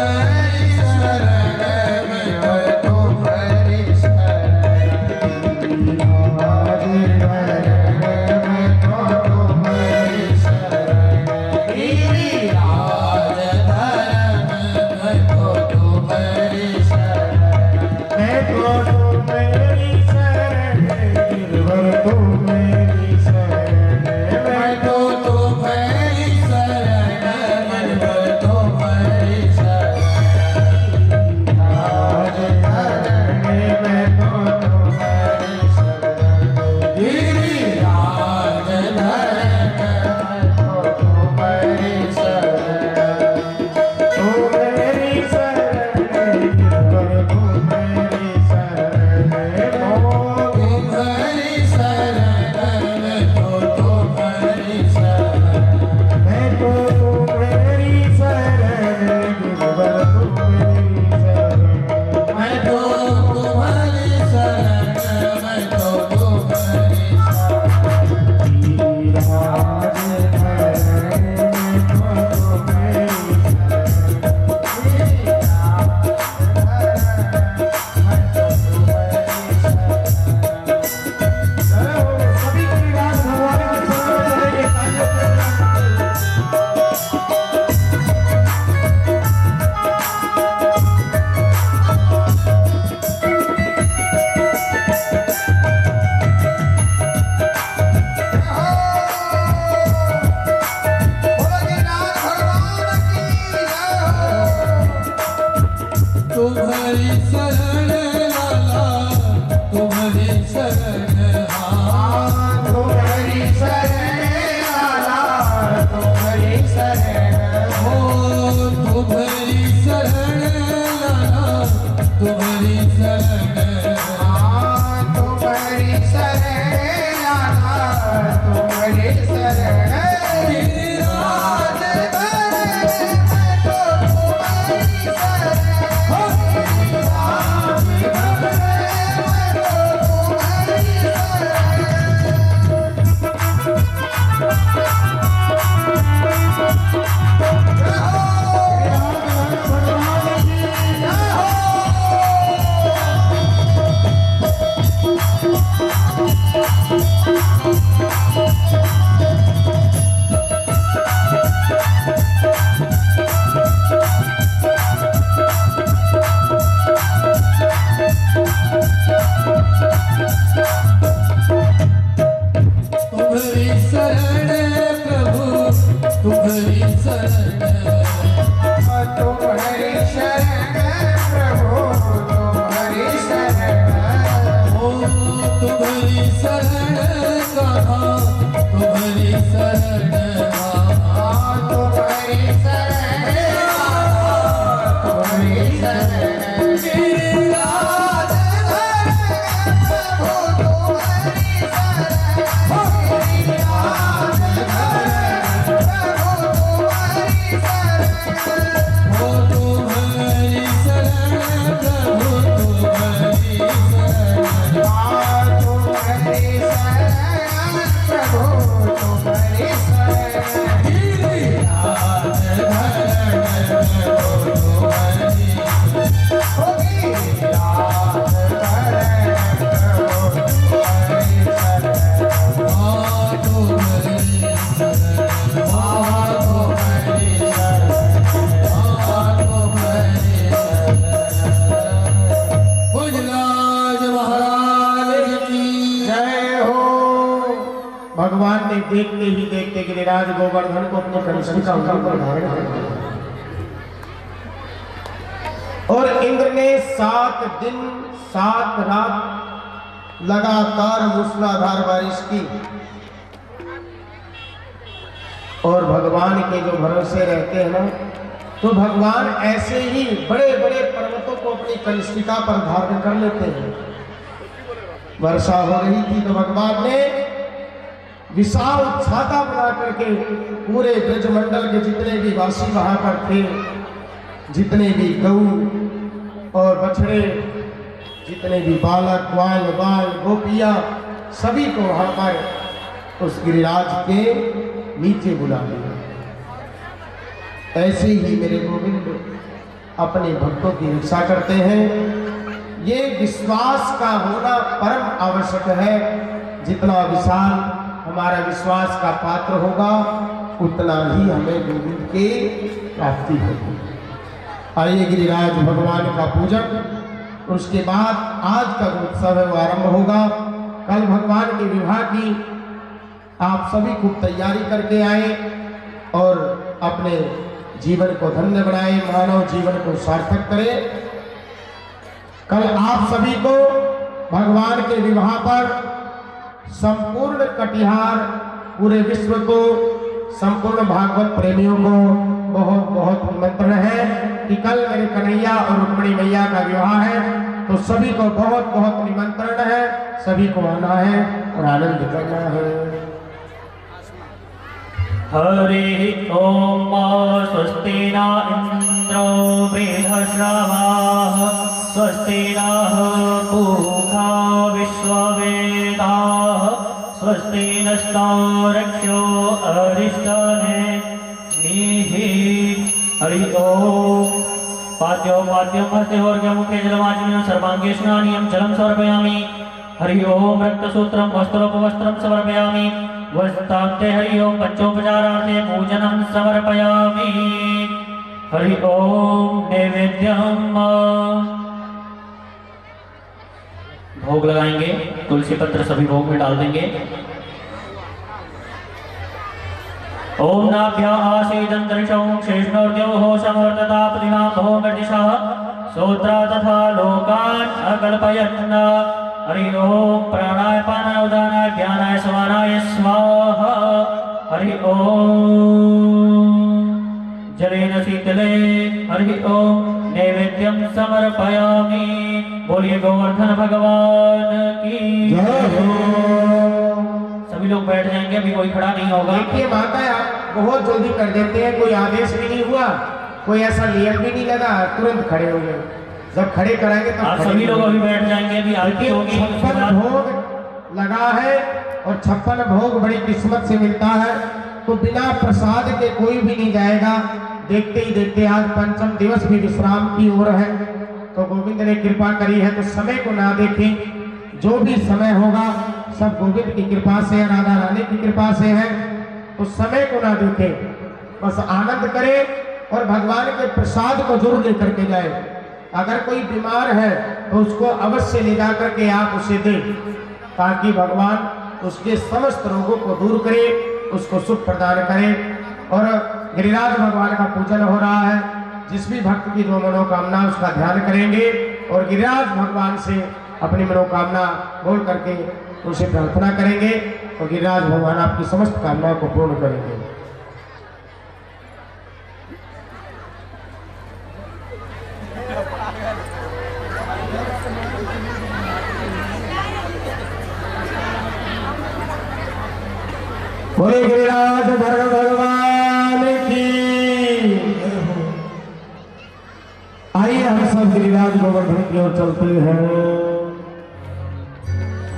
S1: भगवान ने देखते ही देखते गिरिराज गोवर्धन को अपने कनिष्ठिका पर धारण कर लिया और इंद्र ने 7 दिन 7 रात लगातार मूसलाधार बारिश की और भगवान के जो भरोसे रहते हैं ना, तो भगवान ऐसे ही बड़े बड़े पर्वतों को अपनी कनिष्ठिका पर धारण कर लेते हैं। वर्षा हो रही थी तो भगवान ने विशाल छाता बना करके पूरे ब्रजमंडल के जितने भी वासी वहां पर थे, जितने भी गऊ और बछड़े, जितने भी बालक ग्वाल बाल गोपियां, सभी को वहां पर उस गिरिराज के नीचे बुला लिया। ऐसे ही मेरे गोविंद अपने भक्तों की रक्षा करते हैं। ये विश्वास का होना परम आवश्यक है। जितना विशाल हमारा विश्वास का पात्र होगा उतना ही हमें गोविंद की प्राप्ति होगी। आइए गिरिराज भगवान का पूजन, उसके बाद आज का जो उत्सव है वो आरंभ होगा। कल भगवान के विवाह की आप सभी खूब तैयारी करके आए और अपने जीवन को धन्य बनाए, मानव जीवन को सार्थक करें। कल आप सभी को भगवान के विवाह पर संपूर्ण कटिहार, पूरे विश्व को, संपूर्ण भागवत प्रेमियों को बहुत बहुत निमंत्रण है कि कल मेरे कन्हैया और रुक्मिणी मैया का विवाह है, तो सभी को बहुत बहुत निमंत्रण है, सभी को आना है और आनंद करना है।
S6: हरि ओम स्वस्ति न इंद्रो बृहस्रवाः स्वस्ति नः पूषा विश्ववेदाः स्वस्ति नस्तारक्ष्यो अरिष्टनेमिः। हरि ओम पाद्यो पाद्यं हस्तेहोर्घ्यमुखे जलमाचम्यं सर्वाङ्गे स्नानीयं जलं समर्पयामि। हरि ओम रक्तसूत्रं वस्त्रोपवस्त्रं समर्पयामि। वस्तान्ते हरि ओम पंचोपचारार्थे पूजनं समर्पयामि। हरि ओम नैवेद्यम भोग लगाएंगे, तुलसी पत्र सभी भोग में डाल देंगे। ओम नाभ्या आसीदंतरिक्षं शेषनोर्द्योः समवर्ततापदिनां भौमर्दिशः सोत्रा तथा लोकान् अकल्पयन्। हरि ओम प्राणाय पानाय उदानाय ध्यानाय समानाय स्वाहा। हरि ओम जलेन शीतले हरि ओम नैवेद्यं समर्पयामि। बोलिए गोवर्धन भगवान की जय हो। सभी लोग बैठ जाएंगे, अभी कोई खड़ा नहीं होगा।
S1: देखिए माता आप बहुत जल्दी कर देते हैं, कोई आदेश भी नहीं हुआ, कोई ऐसा नियम भी नहीं लगा, तुरंत खड़े हो गए। जब खड़े कराएंगे तो
S6: आप सभी लोग अभी बैठ जाएंगे, अभी आरती होगी।
S1: 56 भोग लगा है और 56 भोग बड़ी किस्मत से मिलता है, तो बिना प्रसाद के कोई भी नहीं जाएगा। देखते ही देखते आज पंचम दिवस भी विश्राम की ओर है, तो गोविंद ने कृपा करी है, तो समय को ना देखें, जो भी समय होगा सब गोविंद की कृपा से, राधा रानी की कृपा से है, तो समय को ना देखें, बस आनंद करें और भगवान के प्रसाद को जरूर लेकर के जाए। अगर कोई बीमार है तो उसको अवश्य ले जा करके आप उसे दें, ताकि भगवान उसके समस्त रोगों को दूर करे, उसको सुख प्रदान करे। और गिरिराज भगवान का पूजन हो रहा है, जिस भी भक्त की जो मनोकामना उसका ध्यान करेंगे और गिरिराज भगवान से अपनी मनोकामना बोल करके उनसे प्रार्थना करेंगे, और गिरिराज भगवान आपकी समस्त कामनाओं को पूर्ण करेंगे। बोले गिरिराज भगवान की। आइए हम सब गिरिराज गोवर्धन की ओर चलते हैं।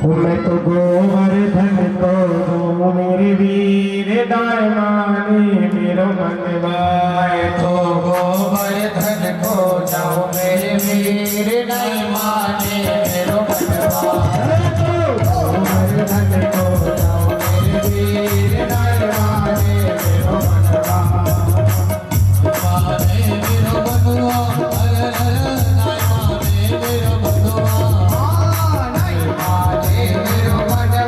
S1: मैं तो गोवर्धन को दूं मेरे वीर दाय माने मेरो मनवाए, तो गोवर्धन को जाओ मेरे वीर दाय माने मेरो मनवाए, गोवर्धन को जाओ मेरे वीर दाय माने मेरो मनवाए, माने मेरो मनवाए, माने मेरो मनवाए,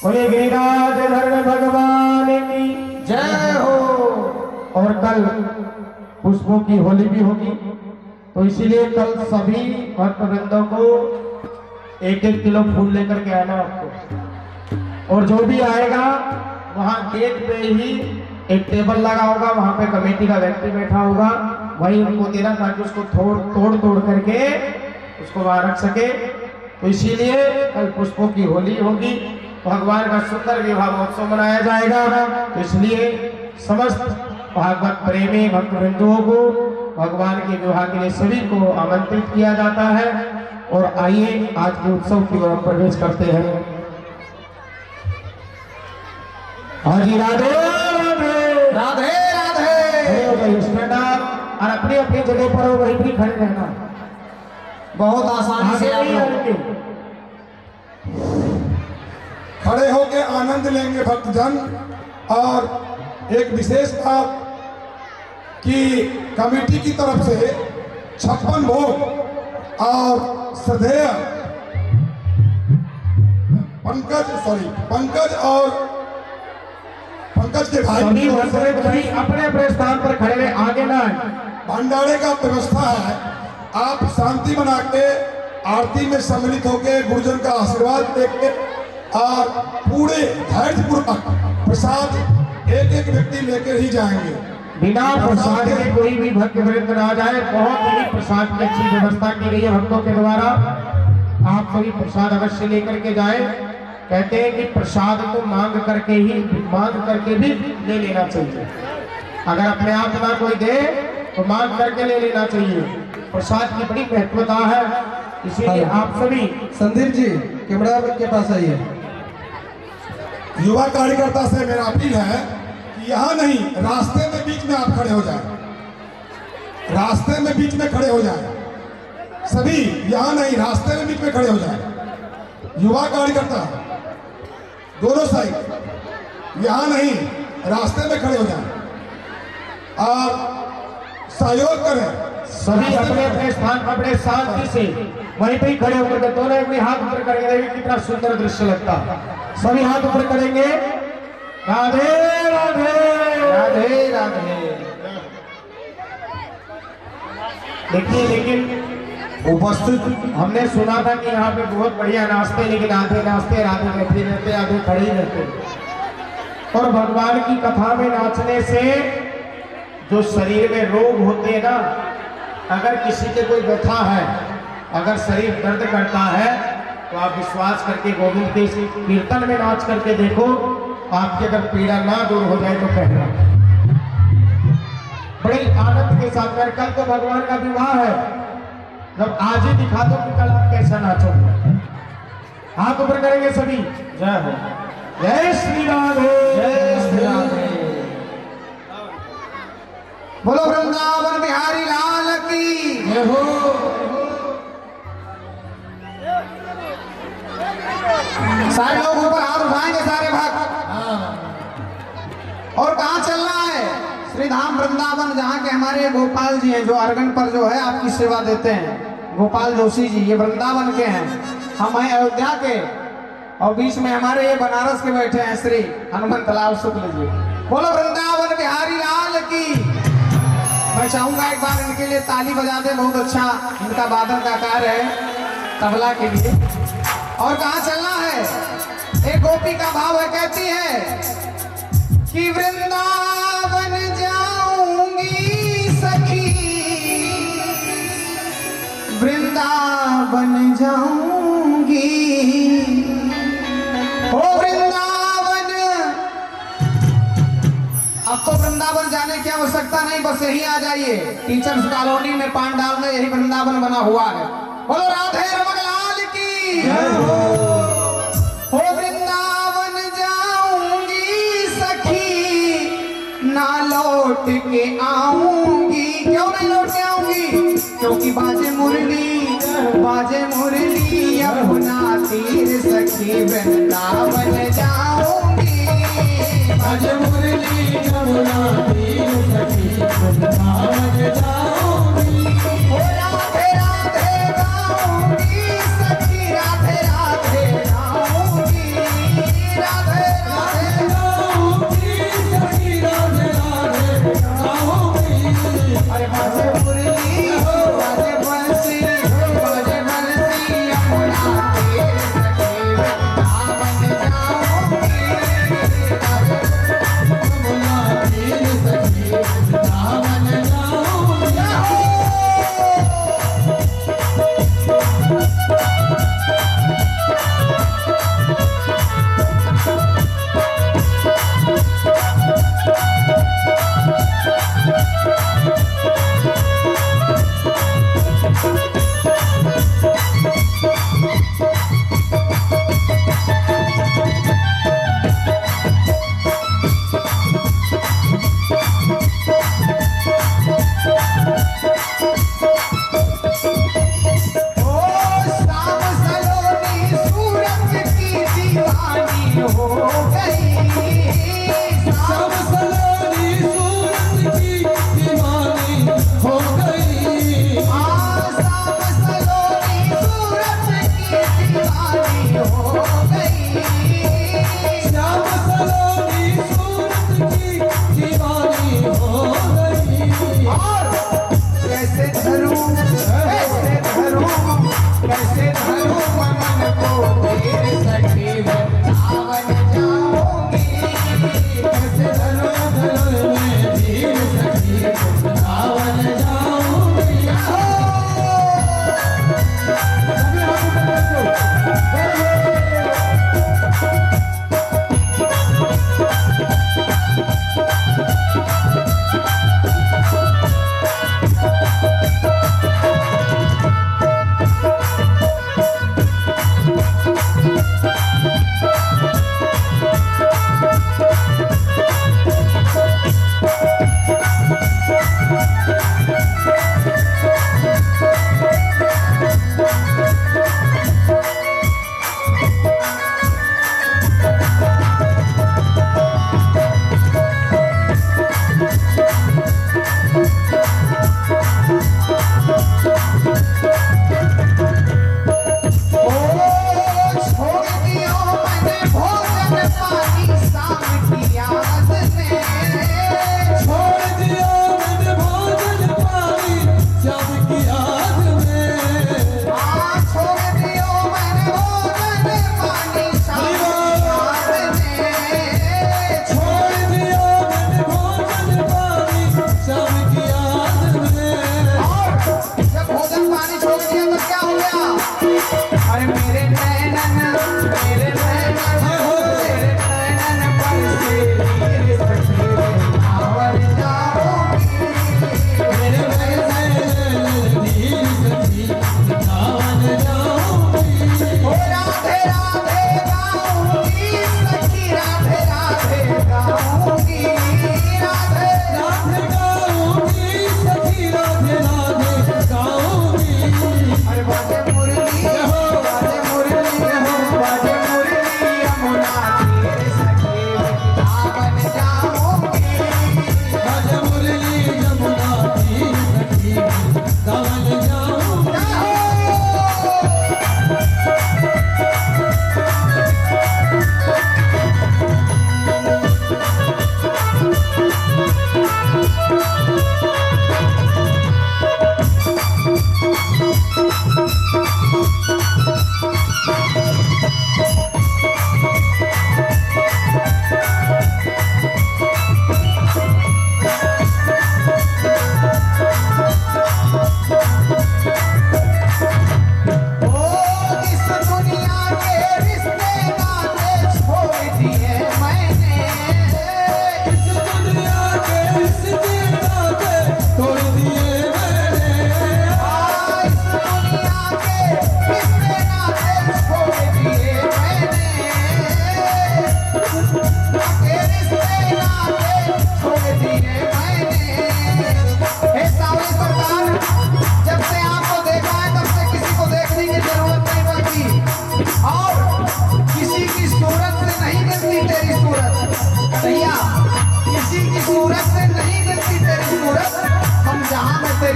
S1: बोले गिरिराज धर्म भगवान की जय हो। और कल पुष्पों की होली भी होगी, तो इसीलिए कल सभी भक्तवृंदों को 1-1 किलो फूल लेकर के आना आपको। और जो भी आएगा वहाँ गेट पे ही एक टेबल लगा होगा, वहाँ पे कमेटी का व्यक्ति बैठा होगा, वही उनको देना ताकि उसको तोड़ करके उसको वहाँ रख सके। तो इसीलिए कल पुष्पों की होली होगी, भगवान का सुंदर विवाह महोत्सव मनाया जाएगा। तो इसलिए समस्त भागवत प्रेमी भक्तवृंदों को भगवान के विवाह के लिए सभी को आमंत्रित किया जाता है। और आइए आज के उत्सव की ओर प्रवेश करते हैं। हाजी राधे राधे
S5: राधे राधे।
S1: स्टैंड अप और अपनी अपनी जगह पर हो, वहीं भी खड़े रहना।
S5: बहुत आसानी से आप लोग
S7: खड़े होकर आनंद लेंगे भक्तजन। और एक विशेष बात कि कमेटी की तरफ से 56 भोग और श्रद्धेय पंकज के भाई
S1: अपने अपने स्थान पर खड़े रहे, आगे ना आए।
S7: भंडारे का व्यवस्था है, आप शांति बना के आरती में सम्मिलित होकर गुरुजन का आशीर्वाद लेके और पूरे धैर्यपूर्वक प्रसाद एक व्यक्ति लेकर ही जाएंगे।
S1: बिना प्रसाद के कोई भी भक्त वृंद ना जाए। बहुत ही प्रसाद की अच्छी व्यवस्था की गई है भक्तों के द्वारा। आप सभी प्रसाद अवश्य लेकर के जाए। कहते हैं कि प्रसाद को मांग करके भी ले लेना चाहिए। अगर अपने आप ना कोई दे तो मांग करके ले लेना चाहिए। प्रसाद की बड़ी महत्वता है, इसीलिए आप सभी
S2: संदीप जी कैमरा के पास आइए।
S7: युवा कार्यकर्ता से मेरा अपील है कि यहाँ नहीं, रास्ते में बीच में आप खड़े हो जाए, रास्ते में बीच में खड़े हो जाए सभी। यहाँ नहीं, रास्ते में बीच में खड़े हो जाए युवा कार्यकर्ता दोनों साइड, यहाँ नहीं, रास्ते में खड़े हो जाए और सहयोग करें।
S1: सभी अपने अपने स्थान पर बड़े शांति से वहीं पे ही खड़े होकर के दोनों अपने हाथ ऊपर करेंगे। देखिए कितना सुंदर दृश्य लगता है। सभी हाथ ऊपर करेंगे। राधे राधे राधे राधे। देखिए लेकिन उपस्थित हमने सुना था कि यहाँ पे बहुत बढ़िया नाचते, लेकिन आधे नाचते राधे बैठे रहते, आधे खड़े ही रहते। और भगवान की कथा में नाचने से जो शरीर में रोग होते हैं ना, अगर किसी के कोई व्यथा है, अगर शरीर दर्द करता है, तो आप विश्वास करके गोविंद के इस कीर्तन में नाच करके देखो, आपकी अगर पीड़ा ना दूर हो जाए तो कहना। बड़े आनंद के साथ में कल तो भगवान का विवाह है, जब आज ही दिखा दो कि कल आप कैसा नाचोगे। हाथ ऊपर करेंगे सभी। जय हो। जय श्री राधे। जय श्री राधे।
S5: बोलो वृंदावन बिहारी लाल की
S1: जय हो।
S5: सारे लोग ऊपर हाथ उठाएंगे, सारे भक्त। और कहाँ चलना है? श्री धाम वृंदावन, जहाँ के हमारे गोपाल जी हैं, जो अर्गन पर जो है आपकी सेवा देते हैं, गोपाल जोशी जी, ये वृंदावन के हैं। हम हैं अयोध्या के, और बीच में हमारे ये बनारस के बैठे हैं श्री हनुमंत लाल शुक्ल जी। बोलो वृंदावन बिहारी लाल की। मैं चाहूंगा एक बार इनके लिए ताली बजा दे, बहुत अच्छा इनका वादन का कार्य है तबला के लिए। और कहाँ चलना है? एक गोपी का भाव है, कहती है कि वृंदावन जाऊंगी सखी, वृंदावन जाऊंगी, ओ वृंदावन। अब तो वृंदावन जाने की आवश्यकता नहीं, बस यही आ जाइए। टीचर्स कॉलोनी में पांडाल में यही वृंदावन बना हुआ है। बोलो राधे रमणलाल की हो। वृंदावन जाऊंगी सखी, ना लौट के आऊंगी। क्यों नहीं लौट के आऊंगी? क्योंकि बाजे मुरली अपना तीर सखी, वृंदावन जाऊंगी। बाजे मुरली अपना तीर सखी, वृंदावन जाऊंगी। ओ राधे राधे गाऊंगी सखी, राधे राधे गाऊंगी, राधे राधे गाऊंगी सखी, राधे राधे गाऊंगी। अरे बाजे मुरली बाजे बंसी, बाजे बंसी अपना तीर सखी, वृंदावन जाऊंगी। अपना तीर सखी, वृंदावन जाऊंगी। छोड़ दिया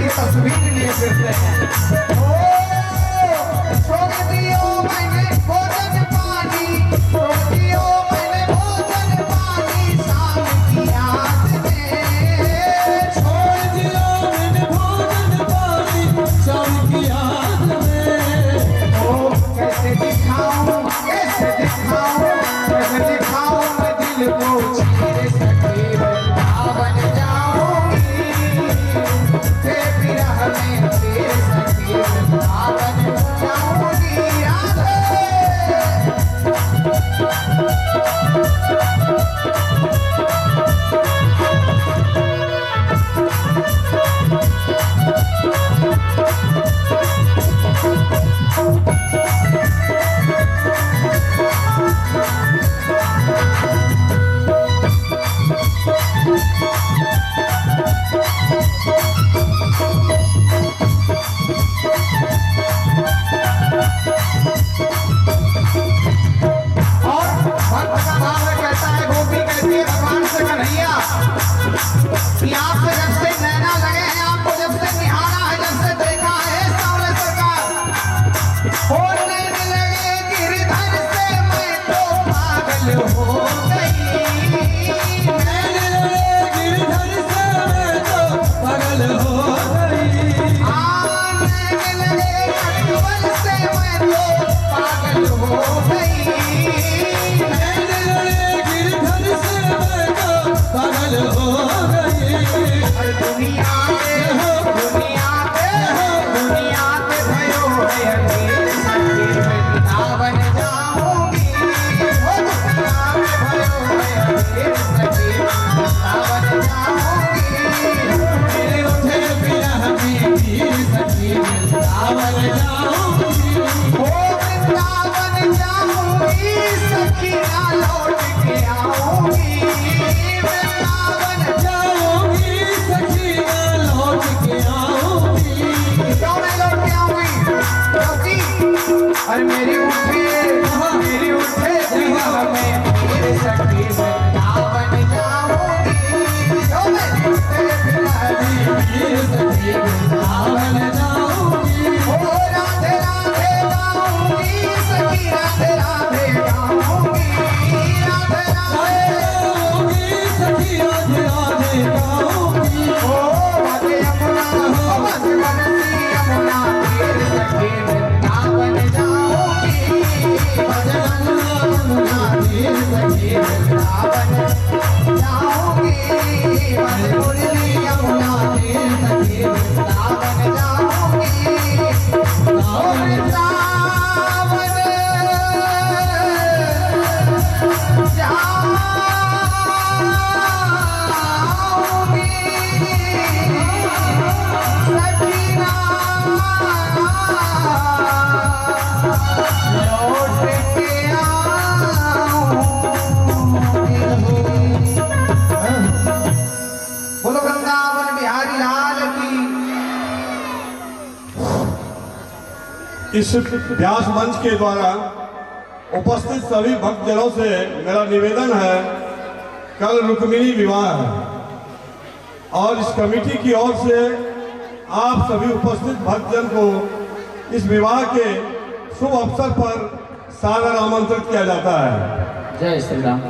S5: तस्वीर लिए फिरते हैं। छोड़ दियो मैंने भोजन पानी, छोड़ दियो मैंने भोजन पानी, शाम की याद में। छोड़ दियो मैंने भोजन पानी, शाम की याद में। ओ कैसे दिखाऊं, कैसे दिखाऊं, कैसे दिखाऊं मैं दिल को चीर सके बन जाऊंगी विरह में तेरे सके बन जाऊंगी याद कि आपसे जब से नैना लगे हैं, आपको जब से निहारा है, जब से देखा है सावले सरकार, होने लगे गिरधर से मैं तो पागल हो गई। नैने लगे गिरधर से मैं तो पागल हो गई। नैने लगे अकबर से मैं तो पागल हो गई। नैने लगे गिरधर से मैं तो पागल हो गई। दुनिया पे भयो है अमीर सखी मैं बन जाऊंगी। दुनिया पे भयो है अमीर सखी मैं बन जाऊंगी। मेरे उठे विरह में वीर सखी मैं बन जाऊंगी। वृंदावन जाऊंगी सखी ना लौट के आऊंगी। वृंदावन जाऊंगी सखी ना लौट के आऊंगी। क्यों नहीं लौट के आऊंगी? क्योंकि अरे मेरी उठे विरह में वीर सखी वृंदावन जाऊंगी। क्यों मैं उठे विरह में वीर सखी वृंदावन जाऊंगी। ओ राधे राधे गाऊंगी सखी राधे राधे गाऊंगी। राधे राधे गाऊंगी सखी राधे राधे गाऊंगी। ओ मधे यमुना ओ मधे बनसी यमुना तीर सखी वृंदावन जाऊंगी। मधे यमुना तीर सखी वृंदावन जाऊंगी। मधे मुरली यमुना तीर सखी वृंदावन जाऊंगी। ओ वृंदावन जाऊंगी सखीना लौट के बोलो वृंदावन बिहारी लाल की।
S4: इस व्यास मंच के द्वारा उपस्थित सभी भक्तजनों से मेरा निवेदन है, कल रुक्मिणी विवाह है और इस कमेटी की ओर से आप सभी उपस्थित भक्तजन को इस विवाह के शुभ अवसर पर सादर आमंत्रित किया जाता है।
S5: जय श्री राम।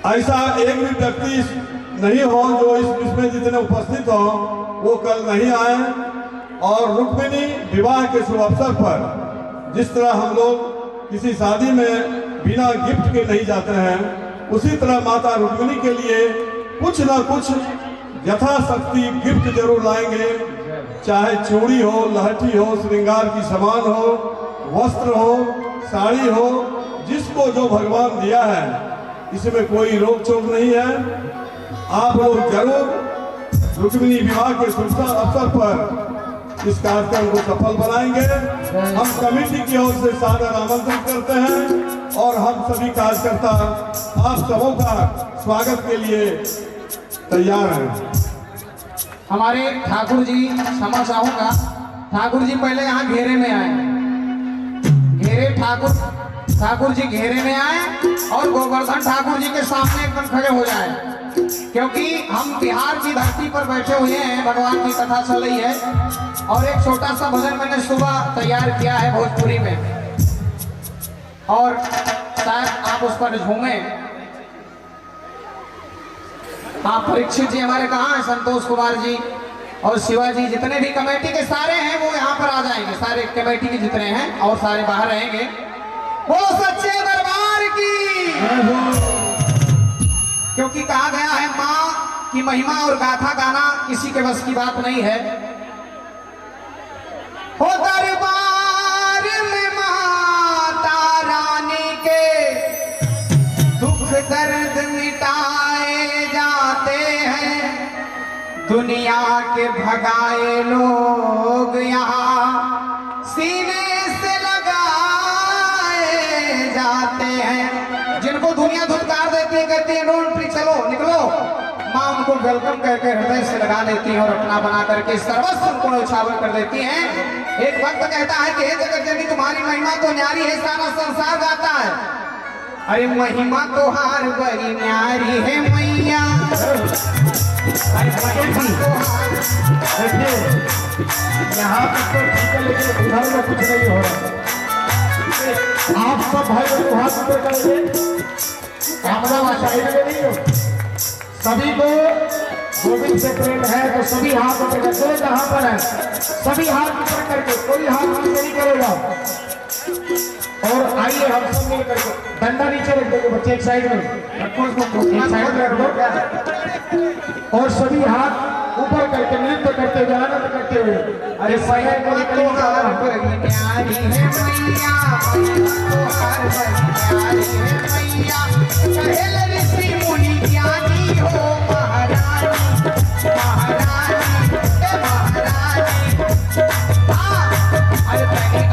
S4: ऐसा एक भी व्यक्ति नहीं हो जो इसमें जितने उपस्थित हो वो कल नहीं आए। और रुक्मिणी विवाह के शुभ अवसर पर जिस तरह हम लोग किसी शादी में बिना गिफ्ट के नहीं जाते हैं, उसी तरह माता रुक्मिणी के लिए कुछ ना कुछ यथाशक्ति गिफ्ट जरूर लाएंगे। चाहे चूड़ी हो, लहठी हो, श्रृंगार की सामान हो, वस्त्र हो, साड़ी हो, जिसको जो भगवान दिया है इसमें कोई रोक टोक नहीं है। आप लोग जरूर रुक्मिणी विवाह के शुभ अवसर पर इस कार्यक्रम को सफल बनाएंगे। हम कमेटी की ओर से सादर आमंत्रित करते हैं और हम सभी कार्यकर्ता आप सबों का स्वागत के लिए तैयार हैं।
S5: हमारे ठाकुर जी, क्षमा चाहूंगा, ठाकुर जी पहले यहाँ घेरे में आए, घेरे ठाकुर जी घेरे में आए और गोवर्धन ठाकुर जी के सामने एकदम खड़े हो जाए, क्योंकि हम बिहार की धरती पर बैठे हुए हैं, भगवान की कथा चल रही है। और एक छोटा सा भजन मैंने सुबह तैयार किया है भोजपुरी में, और शायद आप उस पर झूमें। हाँ, परीक्षित जी हमारे कहाँ हैं, संतोष कुमार जी और शिवाजी, जितने भी कमेटी के सारे हैं वो यहाँ पर आ जाएंगे, सारे कमेटी के जितने हैं, और सारे बाहर रहेंगे। बोलो सच्चे दरबार की, क्योंकि कहा गया है माँ की महिमा और गाथा गाना किसी के बस की बात नहीं है। हो दरबार में माता रानी के दुख दर्द मिटाए जाते हैं, दुनिया के भगाए लोग यहाँ सीने से लगाए जाते हैं। जिनको दुनिया धुतकार देती है, कहती है डोंट प्री, चलो निकलो, माँ उनको वेलकम करके हृदय से लगा लेती है और अपना बना करके सर्वस्व उनको न्यौछावर कर देती है। एक भक्त कहता है कि हे जगत जननी तुम्हारी महिमा तो न्यारी है, सारा संसार गाता है। अरे महिमा तो हार बड़ी न्यारी है मैया,
S1: यहाँ तक तो ठीक है, लेकिन उधर में कुछ नहीं हो रहा। आप सब भाई बहन हाथ ऊपर करेंगे, कैमरा साइड में नहीं हो। सभी को गोविंद से प्रेम है तो सभी हाथ ऊपर करके, जहाँ पर है सभी हाथ ऊपर करके, कोई हाथ नीचे नहीं करेगा। और आइए हम सब मिल करके डंडा नीचे रख देंगे, बच्चे एक साइड में रखो, एक साइड में रख दो, और सभी हाथ ऊपर करके नृत्य करते हुए, आनंद करते हुए। अरे पहले को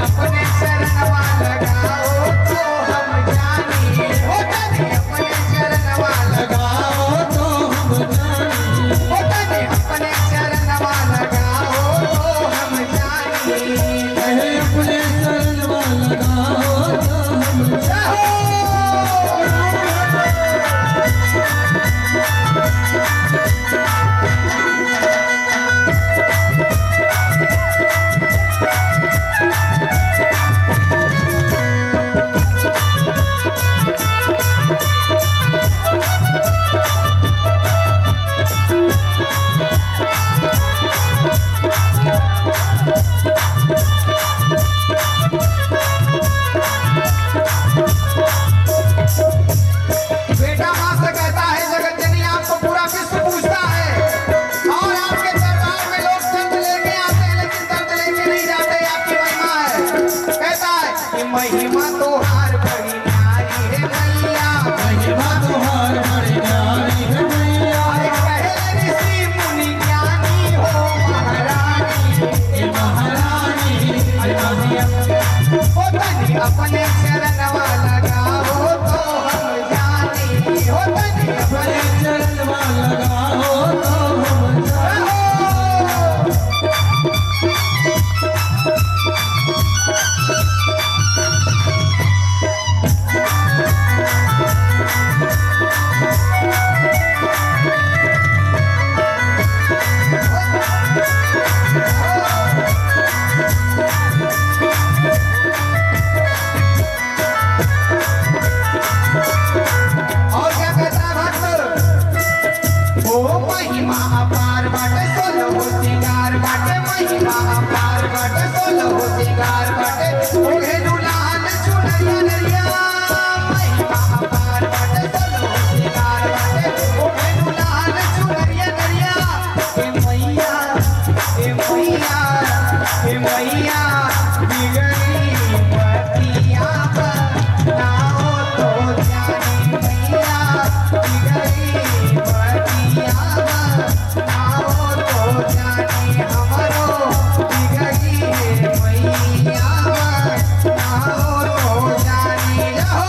S5: अपने शरणवा लगाओ तो हम जानी, हो तने अपने शरणवा लगाओ तो हम जानी, हो तने अपने शरणवा लगाओ तो हम जानी, अपने शरणवा लगाओ तो हम जानी। बेटा माँ से कहता है जगत जननी आपको पूरा विश्व पूछता है, और आपके दरबार में लोग दर्द लेके आते हैं लेकिन दर्द लेके नहीं जाते, आपकी महिमा है। कहता है कि महिमा तो हार बड़ी न्यारी है मैया, महिमा तो हार बड़ी न्यारी है मैया, कहे ऋषि मुनि ज्ञानी हो महारानी, महारानी अपने शरणवा लगाओ तो हम जानी, हो तनी अपने शरणवा लगाओ तो हम जानी। मैया बिगड़ी बतिया बनाओ तो जानी मैया बिगड़ी बतिया बनाओ तो जानी हमरो बिगड़ी मैया बनाओ तो जानी हो।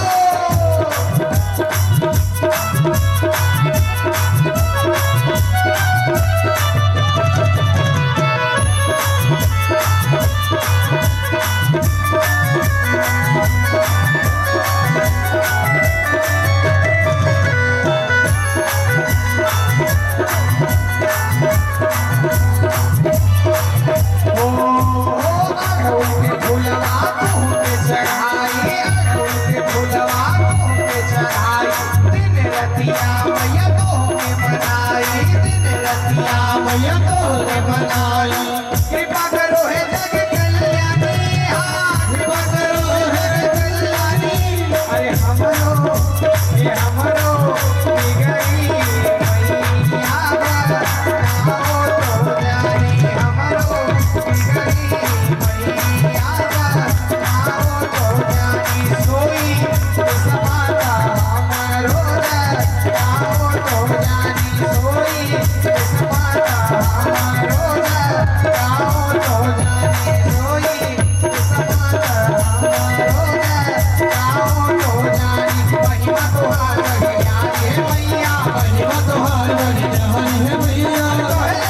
S5: कृपा करो है जग कल्याणी, कृपा करो है कल्याणी। अरे हमरो ये हमरो बिगड़ी मैया बनाओ तो जानी हमरो बिगड़ी मैया बनाओ तो जानी सोई समाता हमरो बनाओ तो जानी सोई समाता हमरो बनाओ तो जानी सोई समाता हमरो बनाओ तो जानी। महिमा तुहार बढ़िया है मैया, महिमा तुहार बढ़िया है मैया।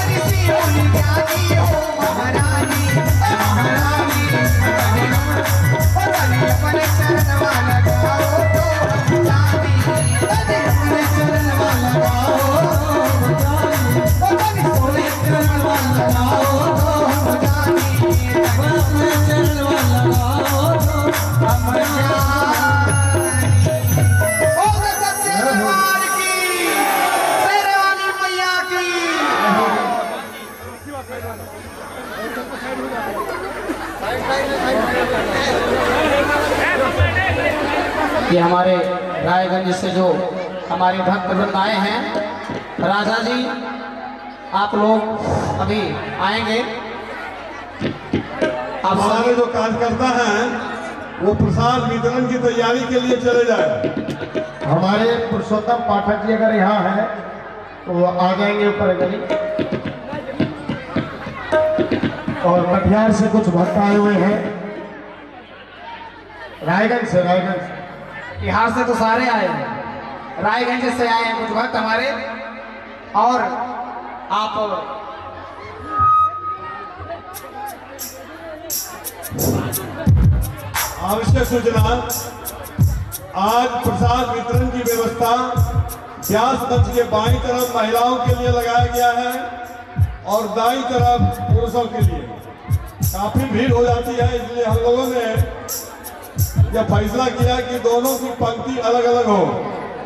S5: ऋषि मुनि ज्ञानी हो महारानी, महारानी बने अपने चरण वाला गाओ तो जानी, बने अपने चरण वाला गाओ तो जानी, बने अपने चरण वाला गाओ तो जानी, बने अपने चरण वाला गाओ तो हम जानी। ओम सच्चे दरबार की, शेरे वाली मैया की। ये हमारे रायगंज से जो हमारे भक्त वृंद आए हैं, राजा जी आप लोग अभी आएंगे। आप
S4: हमारे जो कार्यकर्ता हैं वो प्रसाद वितरण की तैयारी के लिए चले जाए।
S1: हमारे पुरुषोत्तम पाठक जी अगर यहाँ हैं तो वो आ जाएंगे ऊपर गली। और कटिहार से कुछ भक्त आए हुए हैं, रायगंज से
S5: बिहार से तो सारे आए हैं, रायगंज से आए हैं कुछ भक्त हमारे। और आप
S4: आवश्यक सूचना, आज प्रसाद वितरण की व्यवस्था व्यास मंच के बाईं तरफ महिलाओं के लिए लगाया गया है और दाईं तरफ पुरुषों के लिए। काफी भीड़ हो जाती है, इसलिए हम लोगों ने यह फैसला किया कि दोनों की पंक्ति अलग अलग हो।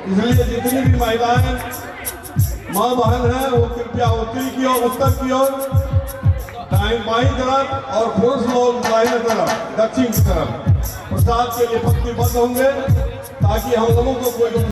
S4: इसलिए जितनी भी महिलाएं मां बहन हैं वो कृपया उत्तरी की ओर, उत्तर की ओर, बाईं तरफ, और पुरुष लोग दाहिने तरफ, दक्षिण की तरफ प्रसाद के लिए पंक्तिबद्ध होंगे ताकि हम लोगों को कोई